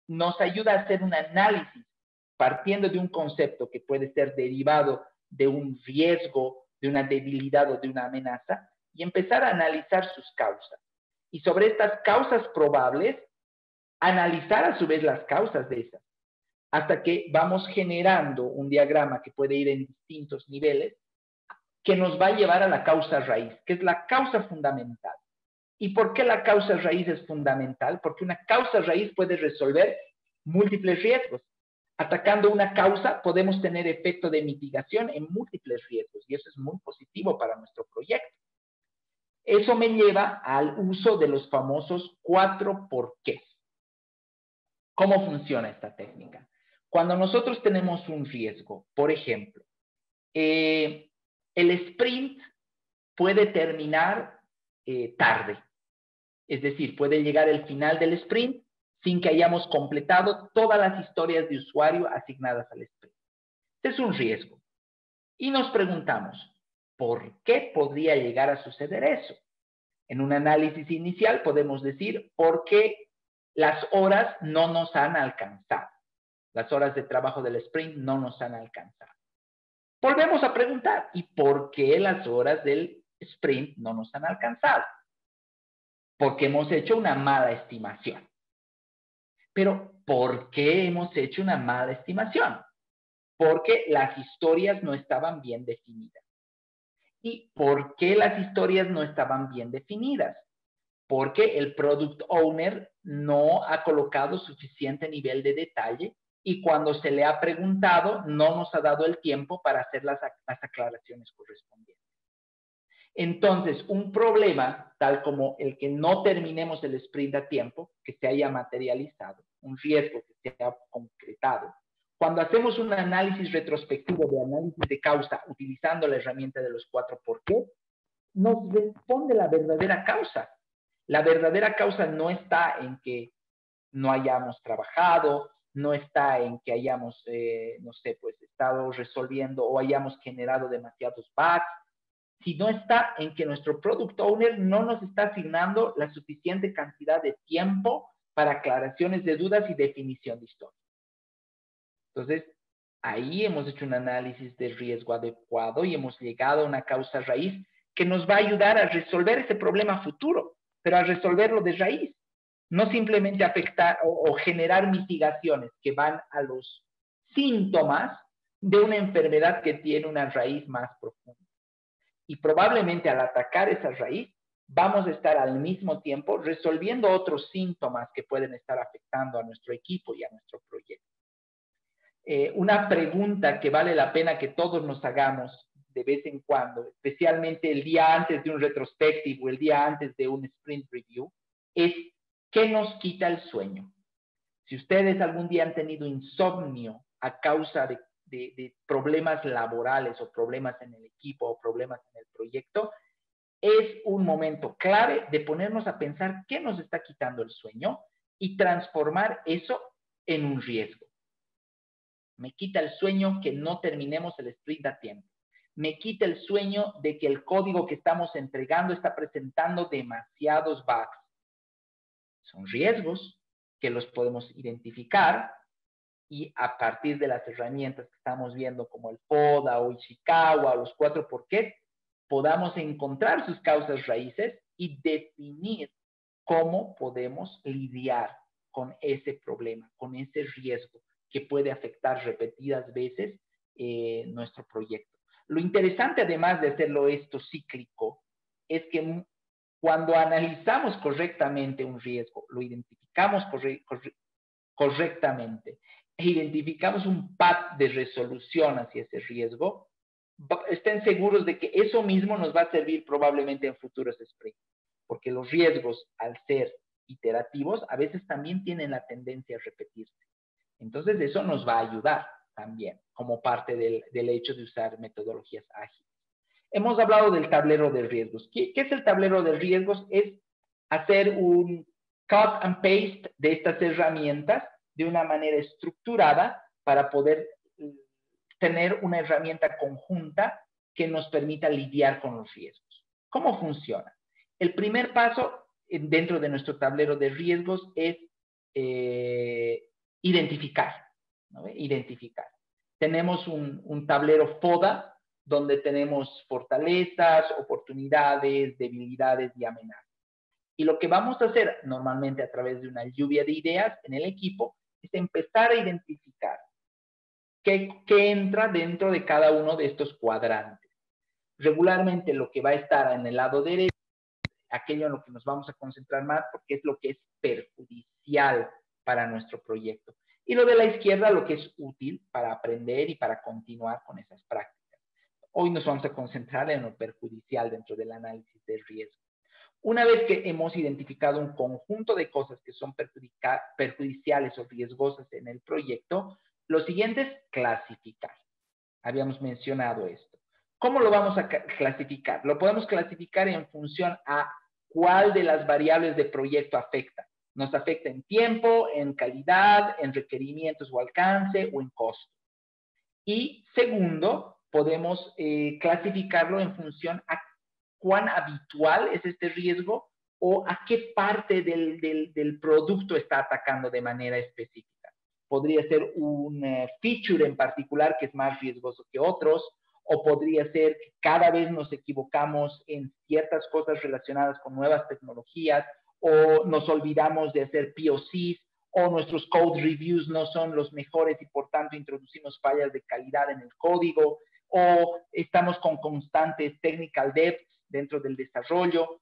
nos ayuda a hacer un análisis partiendo de un concepto que puede ser derivado de un riesgo, de una debilidad o de una amenaza, y empezar a analizar sus causas. Y sobre estas causas probables, analizar a su vez las causas de esas, hasta que vamos generando un diagrama que puede ir en distintos niveles, que nos va a llevar a la causa raíz, que es la causa fundamental. ¿Y por qué la causa raíz es fundamental? Porque una causa raíz puede resolver múltiples riesgos. Atacando una causa podemos tener efecto de mitigación en múltiples riesgos y eso es muy positivo para nuestro proyecto. Eso me lleva al uso de los famosos 4 porqués. ¿Cómo funciona esta técnica? Cuando nosotros tenemos un riesgo, por ejemplo, el sprint puede terminar tarde. Es decir, puede llegar el final del sprint sin que hayamos completado todas las historias de usuario asignadas al sprint. Este es un riesgo. Y nos preguntamos, ¿por qué podría llegar a suceder eso? En un análisis inicial podemos decir, ¿por qué las horas no nos han alcanzado? Las horas de trabajo del sprint no nos han alcanzado. Volvemos a preguntar, ¿y por qué las horas del sprint no nos han alcanzado? Porque hemos hecho una mala estimación. Pero, ¿por qué hemos hecho una mala estimación? Porque las historias no estaban bien definidas. ¿Y por qué las historias no estaban bien definidas? Porque el product owner no ha colocado suficiente nivel de detalle y cuando se le ha preguntado no nos ha dado el tiempo para hacer las aclaraciones correspondientes. Entonces, un problema tal como el que no terminemos el sprint a tiempo, que se haya materializado, un riesgo que se haya concretado, cuando hacemos un análisis retrospectivo de análisis de causa utilizando la herramienta de los 4 por qué, nos responde la verdadera causa. La verdadera causa no está en que no hayamos trabajado, no está en que hayamos, no sé, pues estado resolviendo o hayamos generado demasiados bugs, sino está en que nuestro product owner no nos está asignando la suficiente cantidad de tiempo para aclaraciones de dudas y definición de historia. Entonces, ahí hemos hecho un análisis de riesgo adecuado y hemos llegado a una causa raíz que nos va a ayudar a resolver ese problema futuro, pero a resolverlo de raíz. No simplemente afectar o generar mitigaciones que van a los síntomas de una enfermedad que tiene una raíz más profunda. Y probablemente al atacar esa raíz, vamos a estar al mismo tiempo resolviendo otros síntomas que pueden estar afectando a nuestro equipo y a nuestro proyecto. Una pregunta que vale la pena que todos nos hagamos de vez en cuando, especialmente el día antes de un retrospectivo o el día antes de un sprint review, es ¿qué nos quita el sueño? Si ustedes algún día han tenido insomnio a causa de problemas laborales o problemas en el equipo o problemas en el proyecto, es un momento clave de ponernos a pensar qué nos está quitando el sueño y transformar eso en un riesgo. Me quita el sueño que no terminemos el sprint a tiempo. Me quita el sueño de que el código que estamos entregando está presentando demasiados bugs. Son riesgos que los podemos identificar y a partir de las herramientas que estamos viendo como el FODA o Ishikawa o los 4 por qué, podamos encontrar sus causas raíces y definir cómo podemos lidiar con ese problema, con ese riesgo que puede afectar repetidas veces nuestro proyecto. Lo interesante, además de hacerlo esto cíclico, es que cuando analizamos correctamente un riesgo, lo identificamos correctamente e identificamos un path de resolución hacia ese riesgo, estén seguros de que eso mismo nos va a servir probablemente en futuros sprints, porque los riesgos, al ser iterativos, a veces también tienen la tendencia a repetirse. Entonces, eso nos va a ayudar también como parte del hecho de usar metodologías ágiles. Hemos hablado del tablero de riesgos. ¿Qué es el tablero de riesgos? Es hacer un cut and paste de estas herramientas de una manera estructurada para poder tener una herramienta conjunta que nos permita lidiar con los riesgos. ¿Cómo funciona? El primer paso dentro de nuestro tablero de riesgos es identificar, ¿no? Identificar. Tenemos un tablero FODA donde tenemos fortalezas, oportunidades, debilidades y amenazas. Y lo que vamos a hacer normalmente a través de una lluvia de ideas en el equipo es empezar a identificar qué entra dentro de cada uno de estos cuadrantes. Regularmente lo que va a estar en el lado derecho, aquello en lo que nos vamos a concentrar más porque es lo que es perjudicial para nuestro proyecto. Y lo de la izquierda, lo que es útil para aprender y para continuar con esas prácticas. Hoy nos vamos a concentrar en lo perjudicial dentro del análisis de riesgo. Una vez que hemos identificado un conjunto de cosas que son perjudiciales o riesgosas en el proyecto, lo siguiente es clasificar. Habíamos mencionado esto. ¿Cómo lo vamos a clasificar? Lo podemos clasificar en función a cuál de las variables de proyecto afecta. Nos afecta en tiempo, en calidad, en requerimientos o alcance o en costo. Y segundo, podemos clasificarlo en función a cuán habitual es este riesgo o a qué parte del producto está atacando de manera específica. Podría ser un feature en particular que es más riesgoso que otros, o podría ser que cada vez nos equivocamos en ciertas cosas relacionadas con nuevas tecnologías, o nos olvidamos de hacer POCs, o nuestros code reviews no son los mejores y por tanto introducimos fallas de calidad en el código, o estamos con constantes technical depths dentro del desarrollo.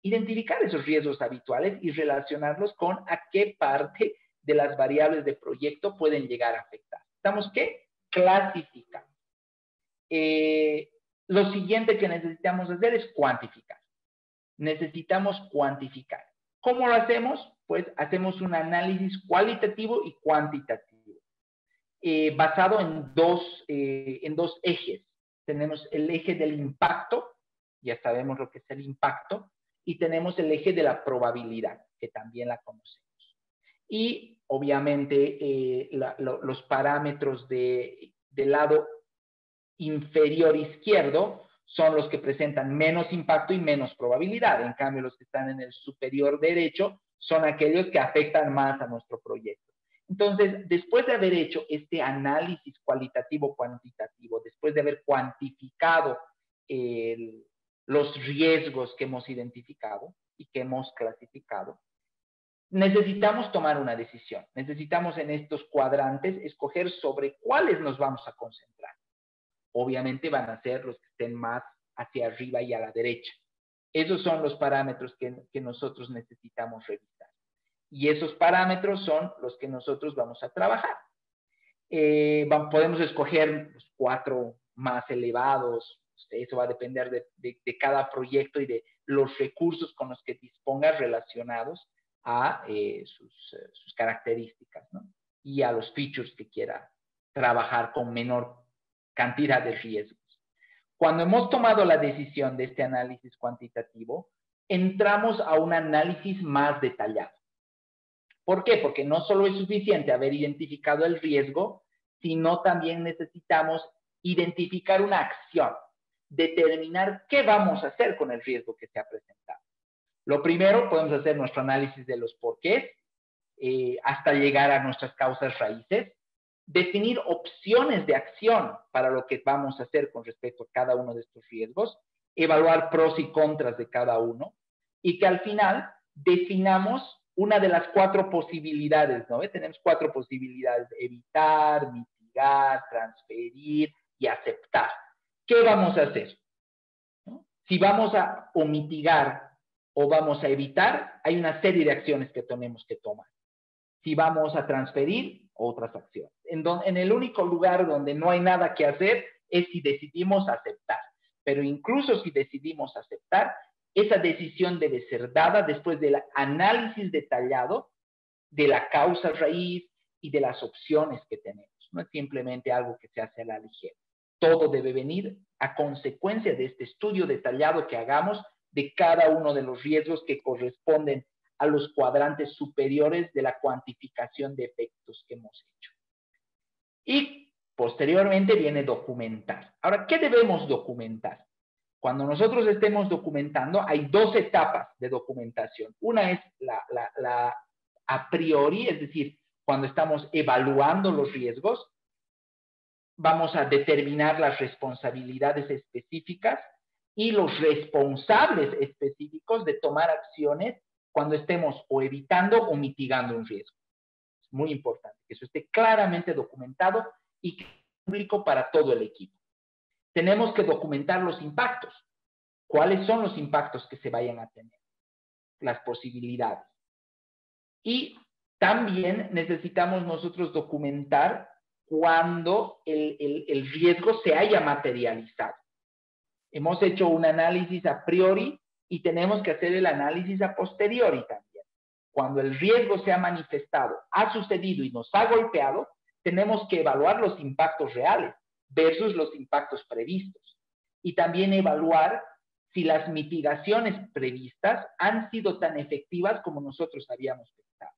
Identificar esos riesgos habituales y relacionarlos con a qué parte de las variables de proyecto pueden llegar a afectar. Estamos, ¿qué? Clasificando. Lo siguiente que necesitamos hacer es cuantificar. Necesitamos cuantificar. ¿Cómo lo hacemos? Pues hacemos un análisis cualitativo y cuantitativo, basado en dos ejes. Tenemos el eje del impacto, ya sabemos lo que es el impacto, y tenemos el eje de la probabilidad, que también la conocemos. Y obviamente los parámetros del lado inferior izquierdo son los que presentan menos impacto y menos probabilidad. En cambio, los que están en el superior derecho son aquellos que afectan más a nuestro proyecto. Entonces, después de haber hecho este análisis cualitativo-cuantitativo, después de haber cuantificado los riesgos que hemos identificado y que hemos clasificado, necesitamos tomar una decisión. Necesitamos en estos cuadrantes escoger sobre cuáles nos vamos a concentrar. Obviamente van a ser los que estén más hacia arriba y a la derecha. Esos son los parámetros que nosotros necesitamos revisar. Y esos parámetros son los que nosotros vamos a trabajar. Podemos escoger los 4 más elevados. Eso va a depender de cada proyecto y de los recursos con los que disponga relacionados a sus características, ¿no? Y a los features que quiera trabajar con menor cantidad de riesgos. Cuando hemos tomado la decisión de este análisis cuantitativo, entramos a un análisis más detallado. ¿Por qué? Porque no solo es suficiente haber identificado el riesgo, sino también necesitamos identificar una acción, determinar qué vamos a hacer con el riesgo que se ha presentado. Lo primero, podemos hacer nuestro análisis de los porqués, hasta llegar a nuestras causas raíces. definir opciones de acción para lo que vamos a hacer con respecto a cada uno de estos riesgos, evaluar pros y contras de cada uno, y que al final definamos una de las 4 posibilidades, ¿no? Tenemos 4 posibilidades: evitar, mitigar, transferir y aceptar. ¿Qué vamos a hacer? ¿No? Si vamos a o mitigar o vamos a evitar, hay una serie de acciones que tenemos que tomar. Si vamos a transferir, otras acciones. En el único lugar donde no hay nada que hacer es si decidimos aceptar. Pero incluso si decidimos aceptar, esa decisión debe ser dada después del análisis detallado de la causa raíz y de las opciones que tenemos. No es simplemente algo que se hace a la ligera. Todo debe venir a consecuencia de este estudio detallado que hagamos de cada uno de los riesgos que corresponden a los cuadrantes superiores de la cuantificación de efectos que hemos hecho. Y posteriormente viene documentar. Ahora, ¿qué debemos documentar? Cuando nosotros estemos documentando, hay 2 etapas de documentación. Una es la a priori, es decir, cuando estamos evaluando los riesgos, vamos a determinar las responsabilidades específicas y los responsables específicos de tomar acciones cuando estemos o evitando o mitigando un riesgo. Es muy importante que eso esté claramente documentado y que sea público para todo el equipo. Tenemos que documentar los impactos. ¿Cuáles son los impactos que se vayan a tener? Las posibilidades. Y también necesitamos nosotros documentar cuando el riesgo se haya materializado. Hemos hecho un análisis a priori y tenemos que hacer el análisis a posteriori también. Cuando el riesgo se ha manifestado, ha sucedido y nos ha golpeado, tenemos que evaluar los impactos reales versus los impactos previstos. Y también evaluar si las mitigaciones previstas han sido tan efectivas como nosotros habíamos pensado.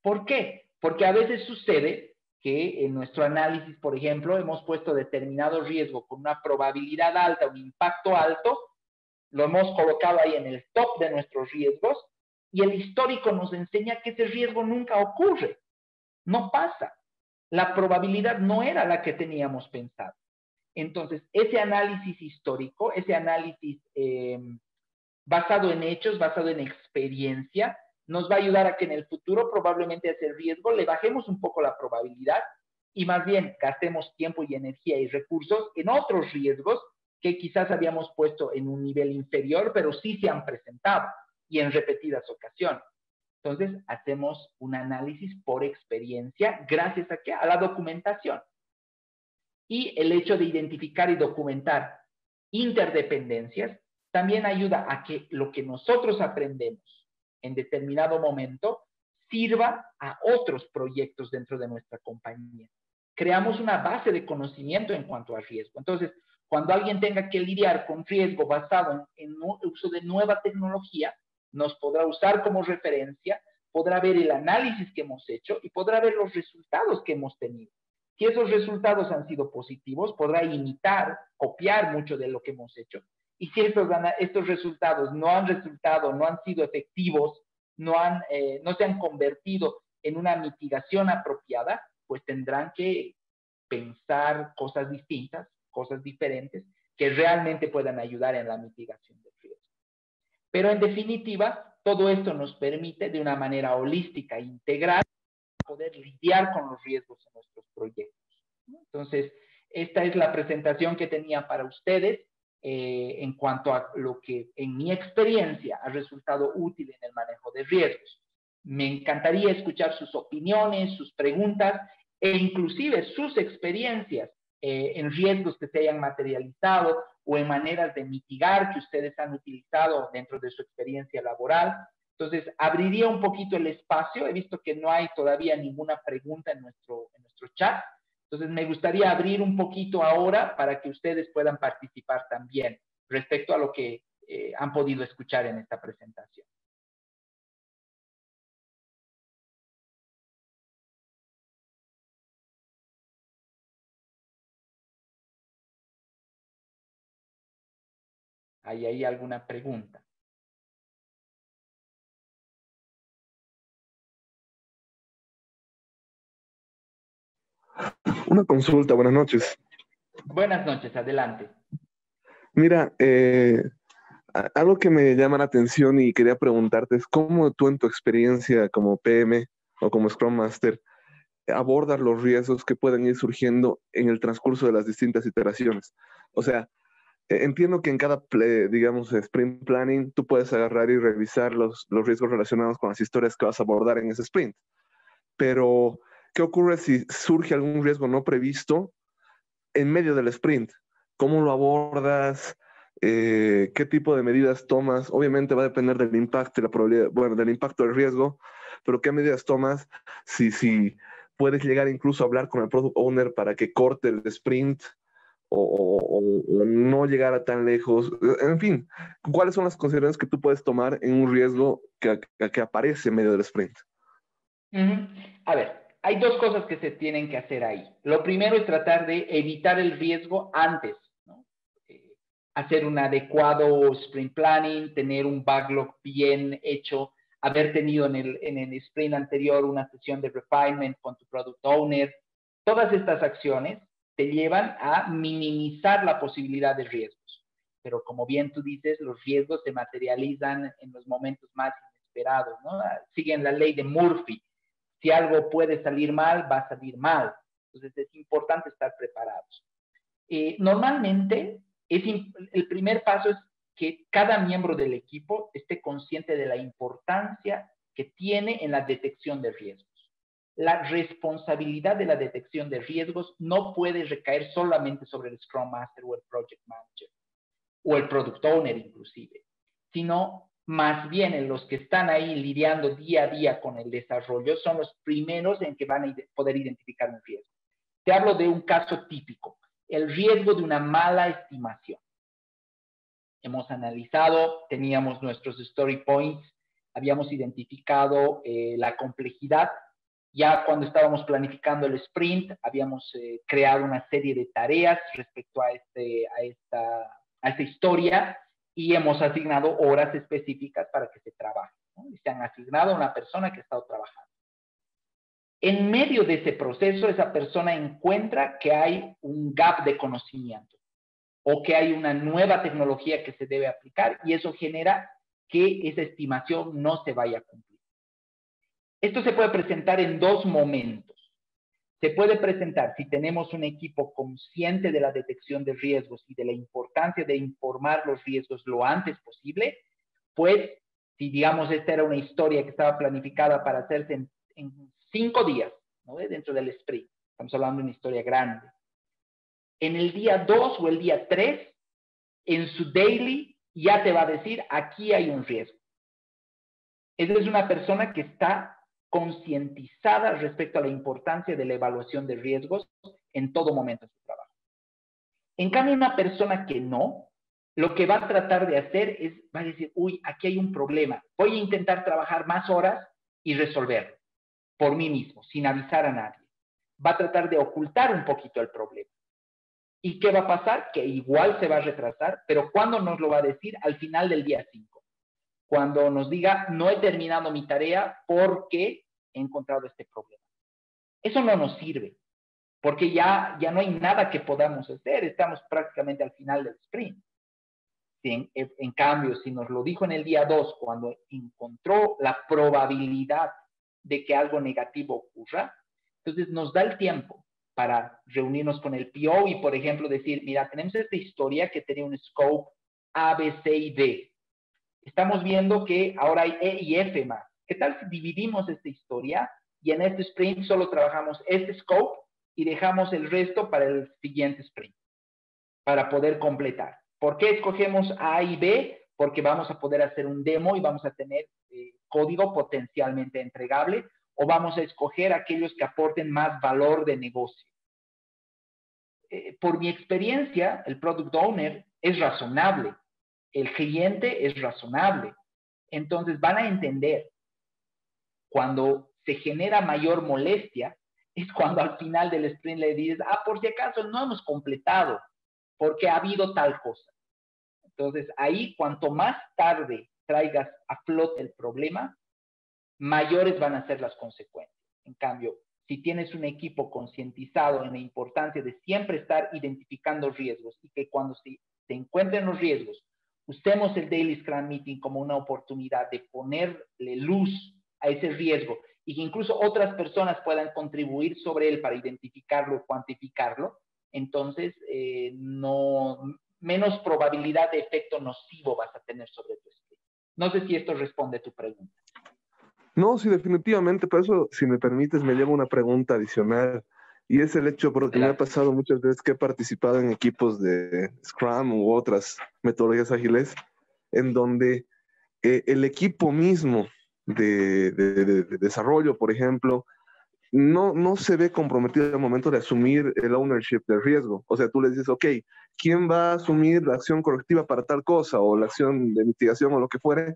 ¿Por qué? Porque a veces sucede que en nuestro análisis, por ejemplo, hemos puesto determinado riesgo con una probabilidad alta, un impacto alto, lo hemos colocado ahí en el top de nuestros riesgos y el histórico nos enseña que ese riesgo nunca ocurre, no pasa. La probabilidad no era la que teníamos pensado. Entonces, ese análisis histórico, ese análisis basado en hechos, basado en experiencia, nos va a ayudar a que en el futuro probablemente a ese riesgo le bajemos un poco la probabilidad y más bien gastemos tiempo y energía y recursos en otros riesgos que quizás habíamos puesto en un nivel inferior, pero sí se han presentado y en repetidas ocasiones. Entonces, hacemos un análisis por experiencia gracias a ¿qué? A la documentación. Y el hecho de identificar y documentar interdependencias también ayuda a que lo que nosotros aprendemos en determinado momento sirva a otros proyectos dentro de nuestra compañía. Creamos una base de conocimiento en cuanto a riesgo. Entonces, cuando alguien tenga que lidiar con riesgo basado en uso de nueva tecnología, nos podrá usar como referencia, podrá ver el análisis que hemos hecho y podrá ver los resultados que hemos tenido. Si esos resultados han sido positivos, podrá imitar, copiar mucho de lo que hemos hecho. Y si estos resultados no han sido efectivos, no se han convertido en una mitigación apropiada, pues tendrán que pensar cosas distintas, cosas diferentes, que realmente puedan ayudar en la mitigación del riesgo. Pero en definitiva, todo esto nos permite de una manera holística e integral poder lidiar con los riesgos en nuestros proyectos. Entonces, esta es la presentación que tenía para ustedes en cuanto a lo que en mi experiencia ha resultado útil en el manejo de riesgos. Me encantaría escuchar sus opiniones, sus preguntas e inclusive sus experiencias en riesgos que se hayan materializado o en maneras de mitigar que ustedes han utilizado dentro de su experiencia laboral. Entonces, abriría un poquito el espacio. He visto que no hay todavía ninguna pregunta en nuestro chat. Entonces, me gustaría abrir un poquito ahora para que ustedes puedan participar también respecto a lo que han podido escuchar en esta presentación. ¿Hay ahí alguna pregunta? Una consulta, buenas noches. Buenas noches, adelante. Mira, algo que me llama la atención y quería preguntarte es cómo tú en tu experiencia como PM o como Scrum Master abordas los riesgos que pueden ir surgiendo en el transcurso de las distintas iteraciones. O sea, entiendo que en cada, digamos, sprint planning, tú puedes agarrar y revisar los riesgos relacionados con las historias que vas a abordar en ese sprint. Pero, ¿qué ocurre si surge algún riesgo no previsto en medio del sprint? ¿Cómo lo abordas? ¿Qué tipo de medidas tomas? Obviamente va a depender del impacto y la probabilidad, bueno, del impacto del riesgo, pero ¿qué medidas tomas si puedes llegar incluso a hablar con el product owner para que corte el sprint o no llegar a tan lejos? En fin, ¿cuáles son las consideraciones que tú puedes tomar en un riesgo que aparece en medio del sprint? A ver, hay dos cosas que se tienen que hacer ahí. Lo primero es tratar de evitar el riesgo antes, ¿no? Hacer un adecuado sprint planning, tener un backlog bien hecho, haber tenido en el sprint anterior una sesión de refinement con tu product owner. Todas estas acciones te llevan a minimizar la posibilidad de riesgos. Pero como bien tú dices, los riesgos se materializan en los momentos más inesperados, ¿no? Siguen la ley de Murphy. Si algo puede salir mal, va a salir mal. Entonces es importante estar preparados. Normalmente, el primer paso es que cada miembro del equipo esté consciente de la importancia que tiene en la detección de riesgos. La responsabilidad de la detección de riesgos no puede recaer solamente sobre el Scrum Master o el Project Manager o el Product Owner inclusive, sino más bien en los que están ahí lidiando día a día con el desarrollo son los primeros en que van a poder identificar un riesgo. Te hablo de un caso típico, el riesgo de una mala estimación. Hemos analizado, teníamos nuestros story points, habíamos identificado la complejidad. Ya cuando estábamos planificando el sprint, habíamos creado una serie de tareas respecto a esta historia y hemos asignado horas específicas para que se trabaje, ¿no? Y se han asignado a una persona que ha estado trabajando. En medio de ese proceso, esa persona encuentra que hay un gap de conocimiento o que hay una nueva tecnología que se debe aplicar y eso genera que esa estimación no se vaya a cumplir. Esto se puede presentar en dos momentos. Se puede presentar si tenemos un equipo consciente de la detección de riesgos y de la importancia de informar los riesgos lo antes posible, pues si digamos esta era una historia que estaba planificada para hacerse en 5 días, ¿no? Dentro del sprint, estamos hablando de una historia grande. En el día 2 o el día 3, en su daily ya te va a decir, aquí hay un riesgo. Esa es una persona que está concientizada respecto a la importancia de la evaluación de riesgos en todo momento de su trabajo. En cambio, una persona que no, lo que va a tratar de hacer es, va a decir, uy, aquí hay un problema, voy a intentar trabajar más horas y resolverlo por mí mismo, sin avisar a nadie. Va a tratar de ocultar un poquito el problema. ¿Y qué va a pasar? Que igual se va a retrasar, pero ¿cuándo nos lo va a decir? Al final del día 5. Cuando nos diga, no he terminado mi tarea porque he encontrado este problema. Eso no nos sirve, porque ya no hay nada que podamos hacer, estamos prácticamente al final del sprint. En cambio, si nos lo dijo en el día 2, cuando encontró la probabilidad de que algo negativo ocurra, entonces nos da el tiempo para reunirnos con el PO y, por ejemplo, decir, mira, tenemos esta historia que tenía un scope A, B, C y D. Estamos viendo que ahora hay E y F más. ¿Qué tal si dividimos esta historia y en este sprint solo trabajamos este scope y dejamos el resto para el siguiente sprint, para poder completar? ¿Por qué escogemos A y B? Porque vamos a poder hacer un demo y vamos a tener código potencialmente entregable, o vamos a escoger aquellos que aporten más valor de negocio. Por mi experiencia, el product owner es razonable, el cliente es razonable. Entonces van a entender cuando se genera mayor molestia, es cuando al final del sprint le dices, por si acaso no hemos completado, porque ha habido tal cosa. Entonces ahí, cuanto más tarde traigas a flote el problema, mayores van a ser las consecuencias. En cambio, si tienes un equipo concientizado en la importancia de siempre estar identificando riesgos y que cuando se encuentren los riesgos, usemos el Daily Scrum Meeting como una oportunidad de ponerle luz a ese riesgo y que incluso otras personas puedan contribuir sobre él para identificarlo, cuantificarlo, entonces menos probabilidad de efecto nocivo vas a tener sobre tu sprint. No sé si esto responde a tu pregunta. No, sí, definitivamente. Por eso, si me permites, me lleva una pregunta adicional. Y es el hecho, porque me ha pasado muchas veces que he participado en equipos de Scrum u otras metodologías ágiles, en donde el equipo mismo de desarrollo, por ejemplo, no se ve comprometido al momento de asumir el ownership del riesgo. O sea, tú le dices, ok, ¿quién va a asumir la acción correctiva para tal cosa o la acción de mitigación o lo que fuere?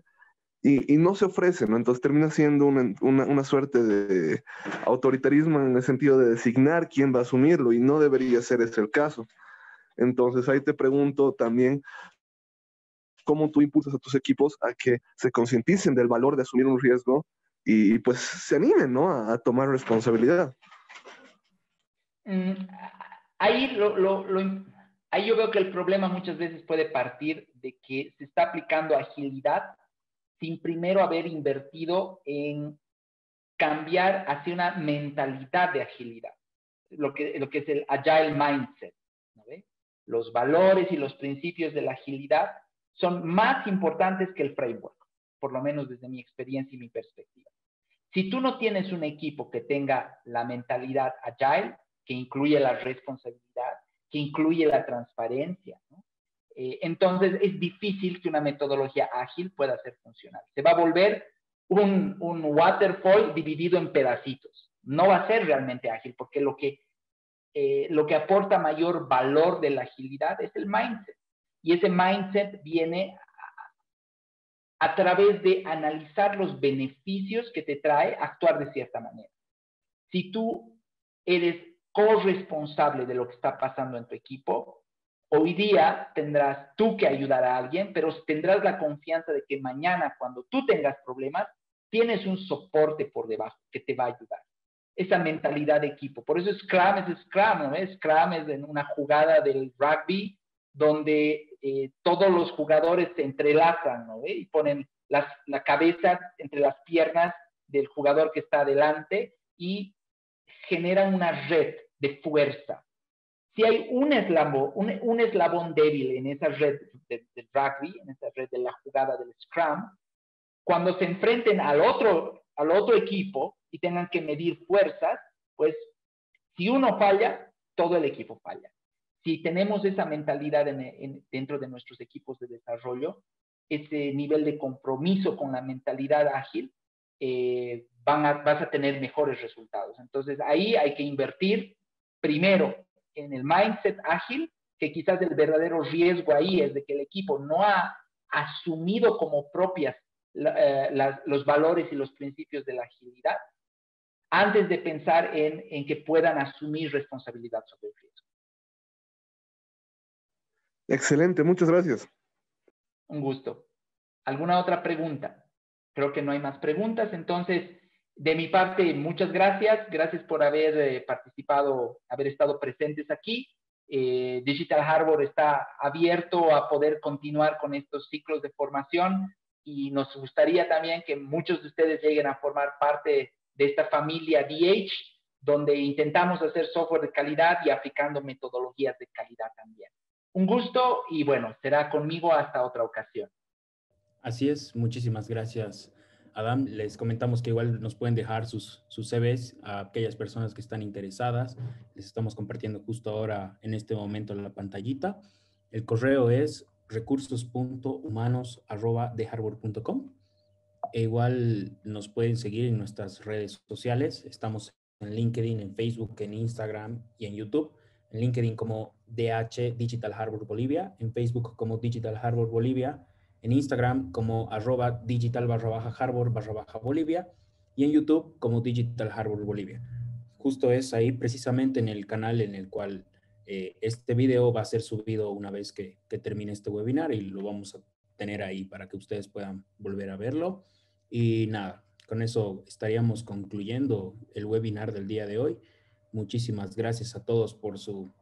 Y no se ofrece, ¿no? Entonces termina siendo una suerte de autoritarismo en el sentido de designar quién va a asumirlo y no debería ser ese el caso. Entonces ahí te pregunto también cómo tú impulsas a tus equipos a que se concienticen del valor de asumir un riesgo y pues se animen, ¿no? A tomar responsabilidad. Ahí, ahí yo veo que el problema muchas veces puede partir de que se está aplicando agilidad sin primero haber invertido en cambiar hacia una mentalidad de agilidad, lo que es el agile mindset, ¿no ve? Los valores y los principios de la agilidad son más importantes que el framework, por lo menos desde mi experiencia y mi perspectiva. Si tú no tienes un equipo que tenga la mentalidad agile, que incluye la responsabilidad, que incluye la transparencia, ¿no? Entonces es difícil que una metodología ágil pueda ser funcional. Se va a volver un waterfall dividido en pedacitos. No va a ser realmente ágil porque lo que aporta mayor valor de la agilidad es el mindset. Y ese mindset viene a través de analizar los beneficios que te trae actuar de cierta manera. Si tú eres corresponsable de lo que está pasando en tu equipo, hoy día tendrás tú que ayudar a alguien, pero tendrás la confianza de que mañana, cuando tú tengas problemas, tienes un soporte por debajo que te va a ayudar. Esa mentalidad de equipo. Por eso Scrum es Scrum, ¿no? Scrum es en una jugada del rugby donde todos los jugadores se entrelazan, ¿no? Y ponen la cabeza entre las piernas del jugador que está adelante y generan una red de fuerza. Si hay un eslabón débil en esa red del rugby, en esa red de la jugada del Scrum, cuando se enfrenten al otro equipo y tengan que medir fuerzas, pues si uno falla, todo el equipo falla. Si tenemos esa mentalidad dentro de nuestros equipos de desarrollo, ese nivel de compromiso con la mentalidad ágil, vas a tener mejores resultados. Entonces ahí hay que invertir primero en el mindset ágil, que quizás el verdadero riesgo ahí es de que el equipo no ha asumido como propias los valores y los principios de la agilidad antes de pensar en que puedan asumir responsabilidad sobre el riesgo. Excelente, muchas gracias. Un gusto. ¿Alguna otra pregunta? Creo que no hay más preguntas, entonces, de mi parte, muchas gracias. Gracias por haber participado, haber estado presentes aquí. Digital Harbor está abierto a poder continuar con estos ciclos de formación y nos gustaría también que muchos de ustedes lleguen a formar parte de esta familia DH, donde intentamos hacer software de calidad y aplicando metodologías de calidad también. Un gusto y bueno, será conmigo hasta otra ocasión. Así es, muchísimas gracias, Adam. Les comentamos que igual nos pueden dejar sus CVs a aquellas personas que están interesadas. Les estamos compartiendo justo ahora, en este momento, en la pantallita. El correo es recursos.humanos@theharbor.com. E igual nos pueden seguir en nuestras redes sociales. Estamos en LinkedIn, en Facebook, en Instagram y en YouTube. En LinkedIn como DH Digital Harbor Bolivia, en Facebook como Digital Harbor Bolivia, en Instagram como @digital_harbor_Bolivia y en YouTube como Digital Harbor Bolivia. Justo es ahí precisamente en el canal en el cual este video va a ser subido una vez que termine este webinar y lo vamos a tener ahí para que ustedes puedan volver a verlo. Y nada, con eso estaríamos concluyendo el webinar del día de hoy. Muchísimas gracias a todos por su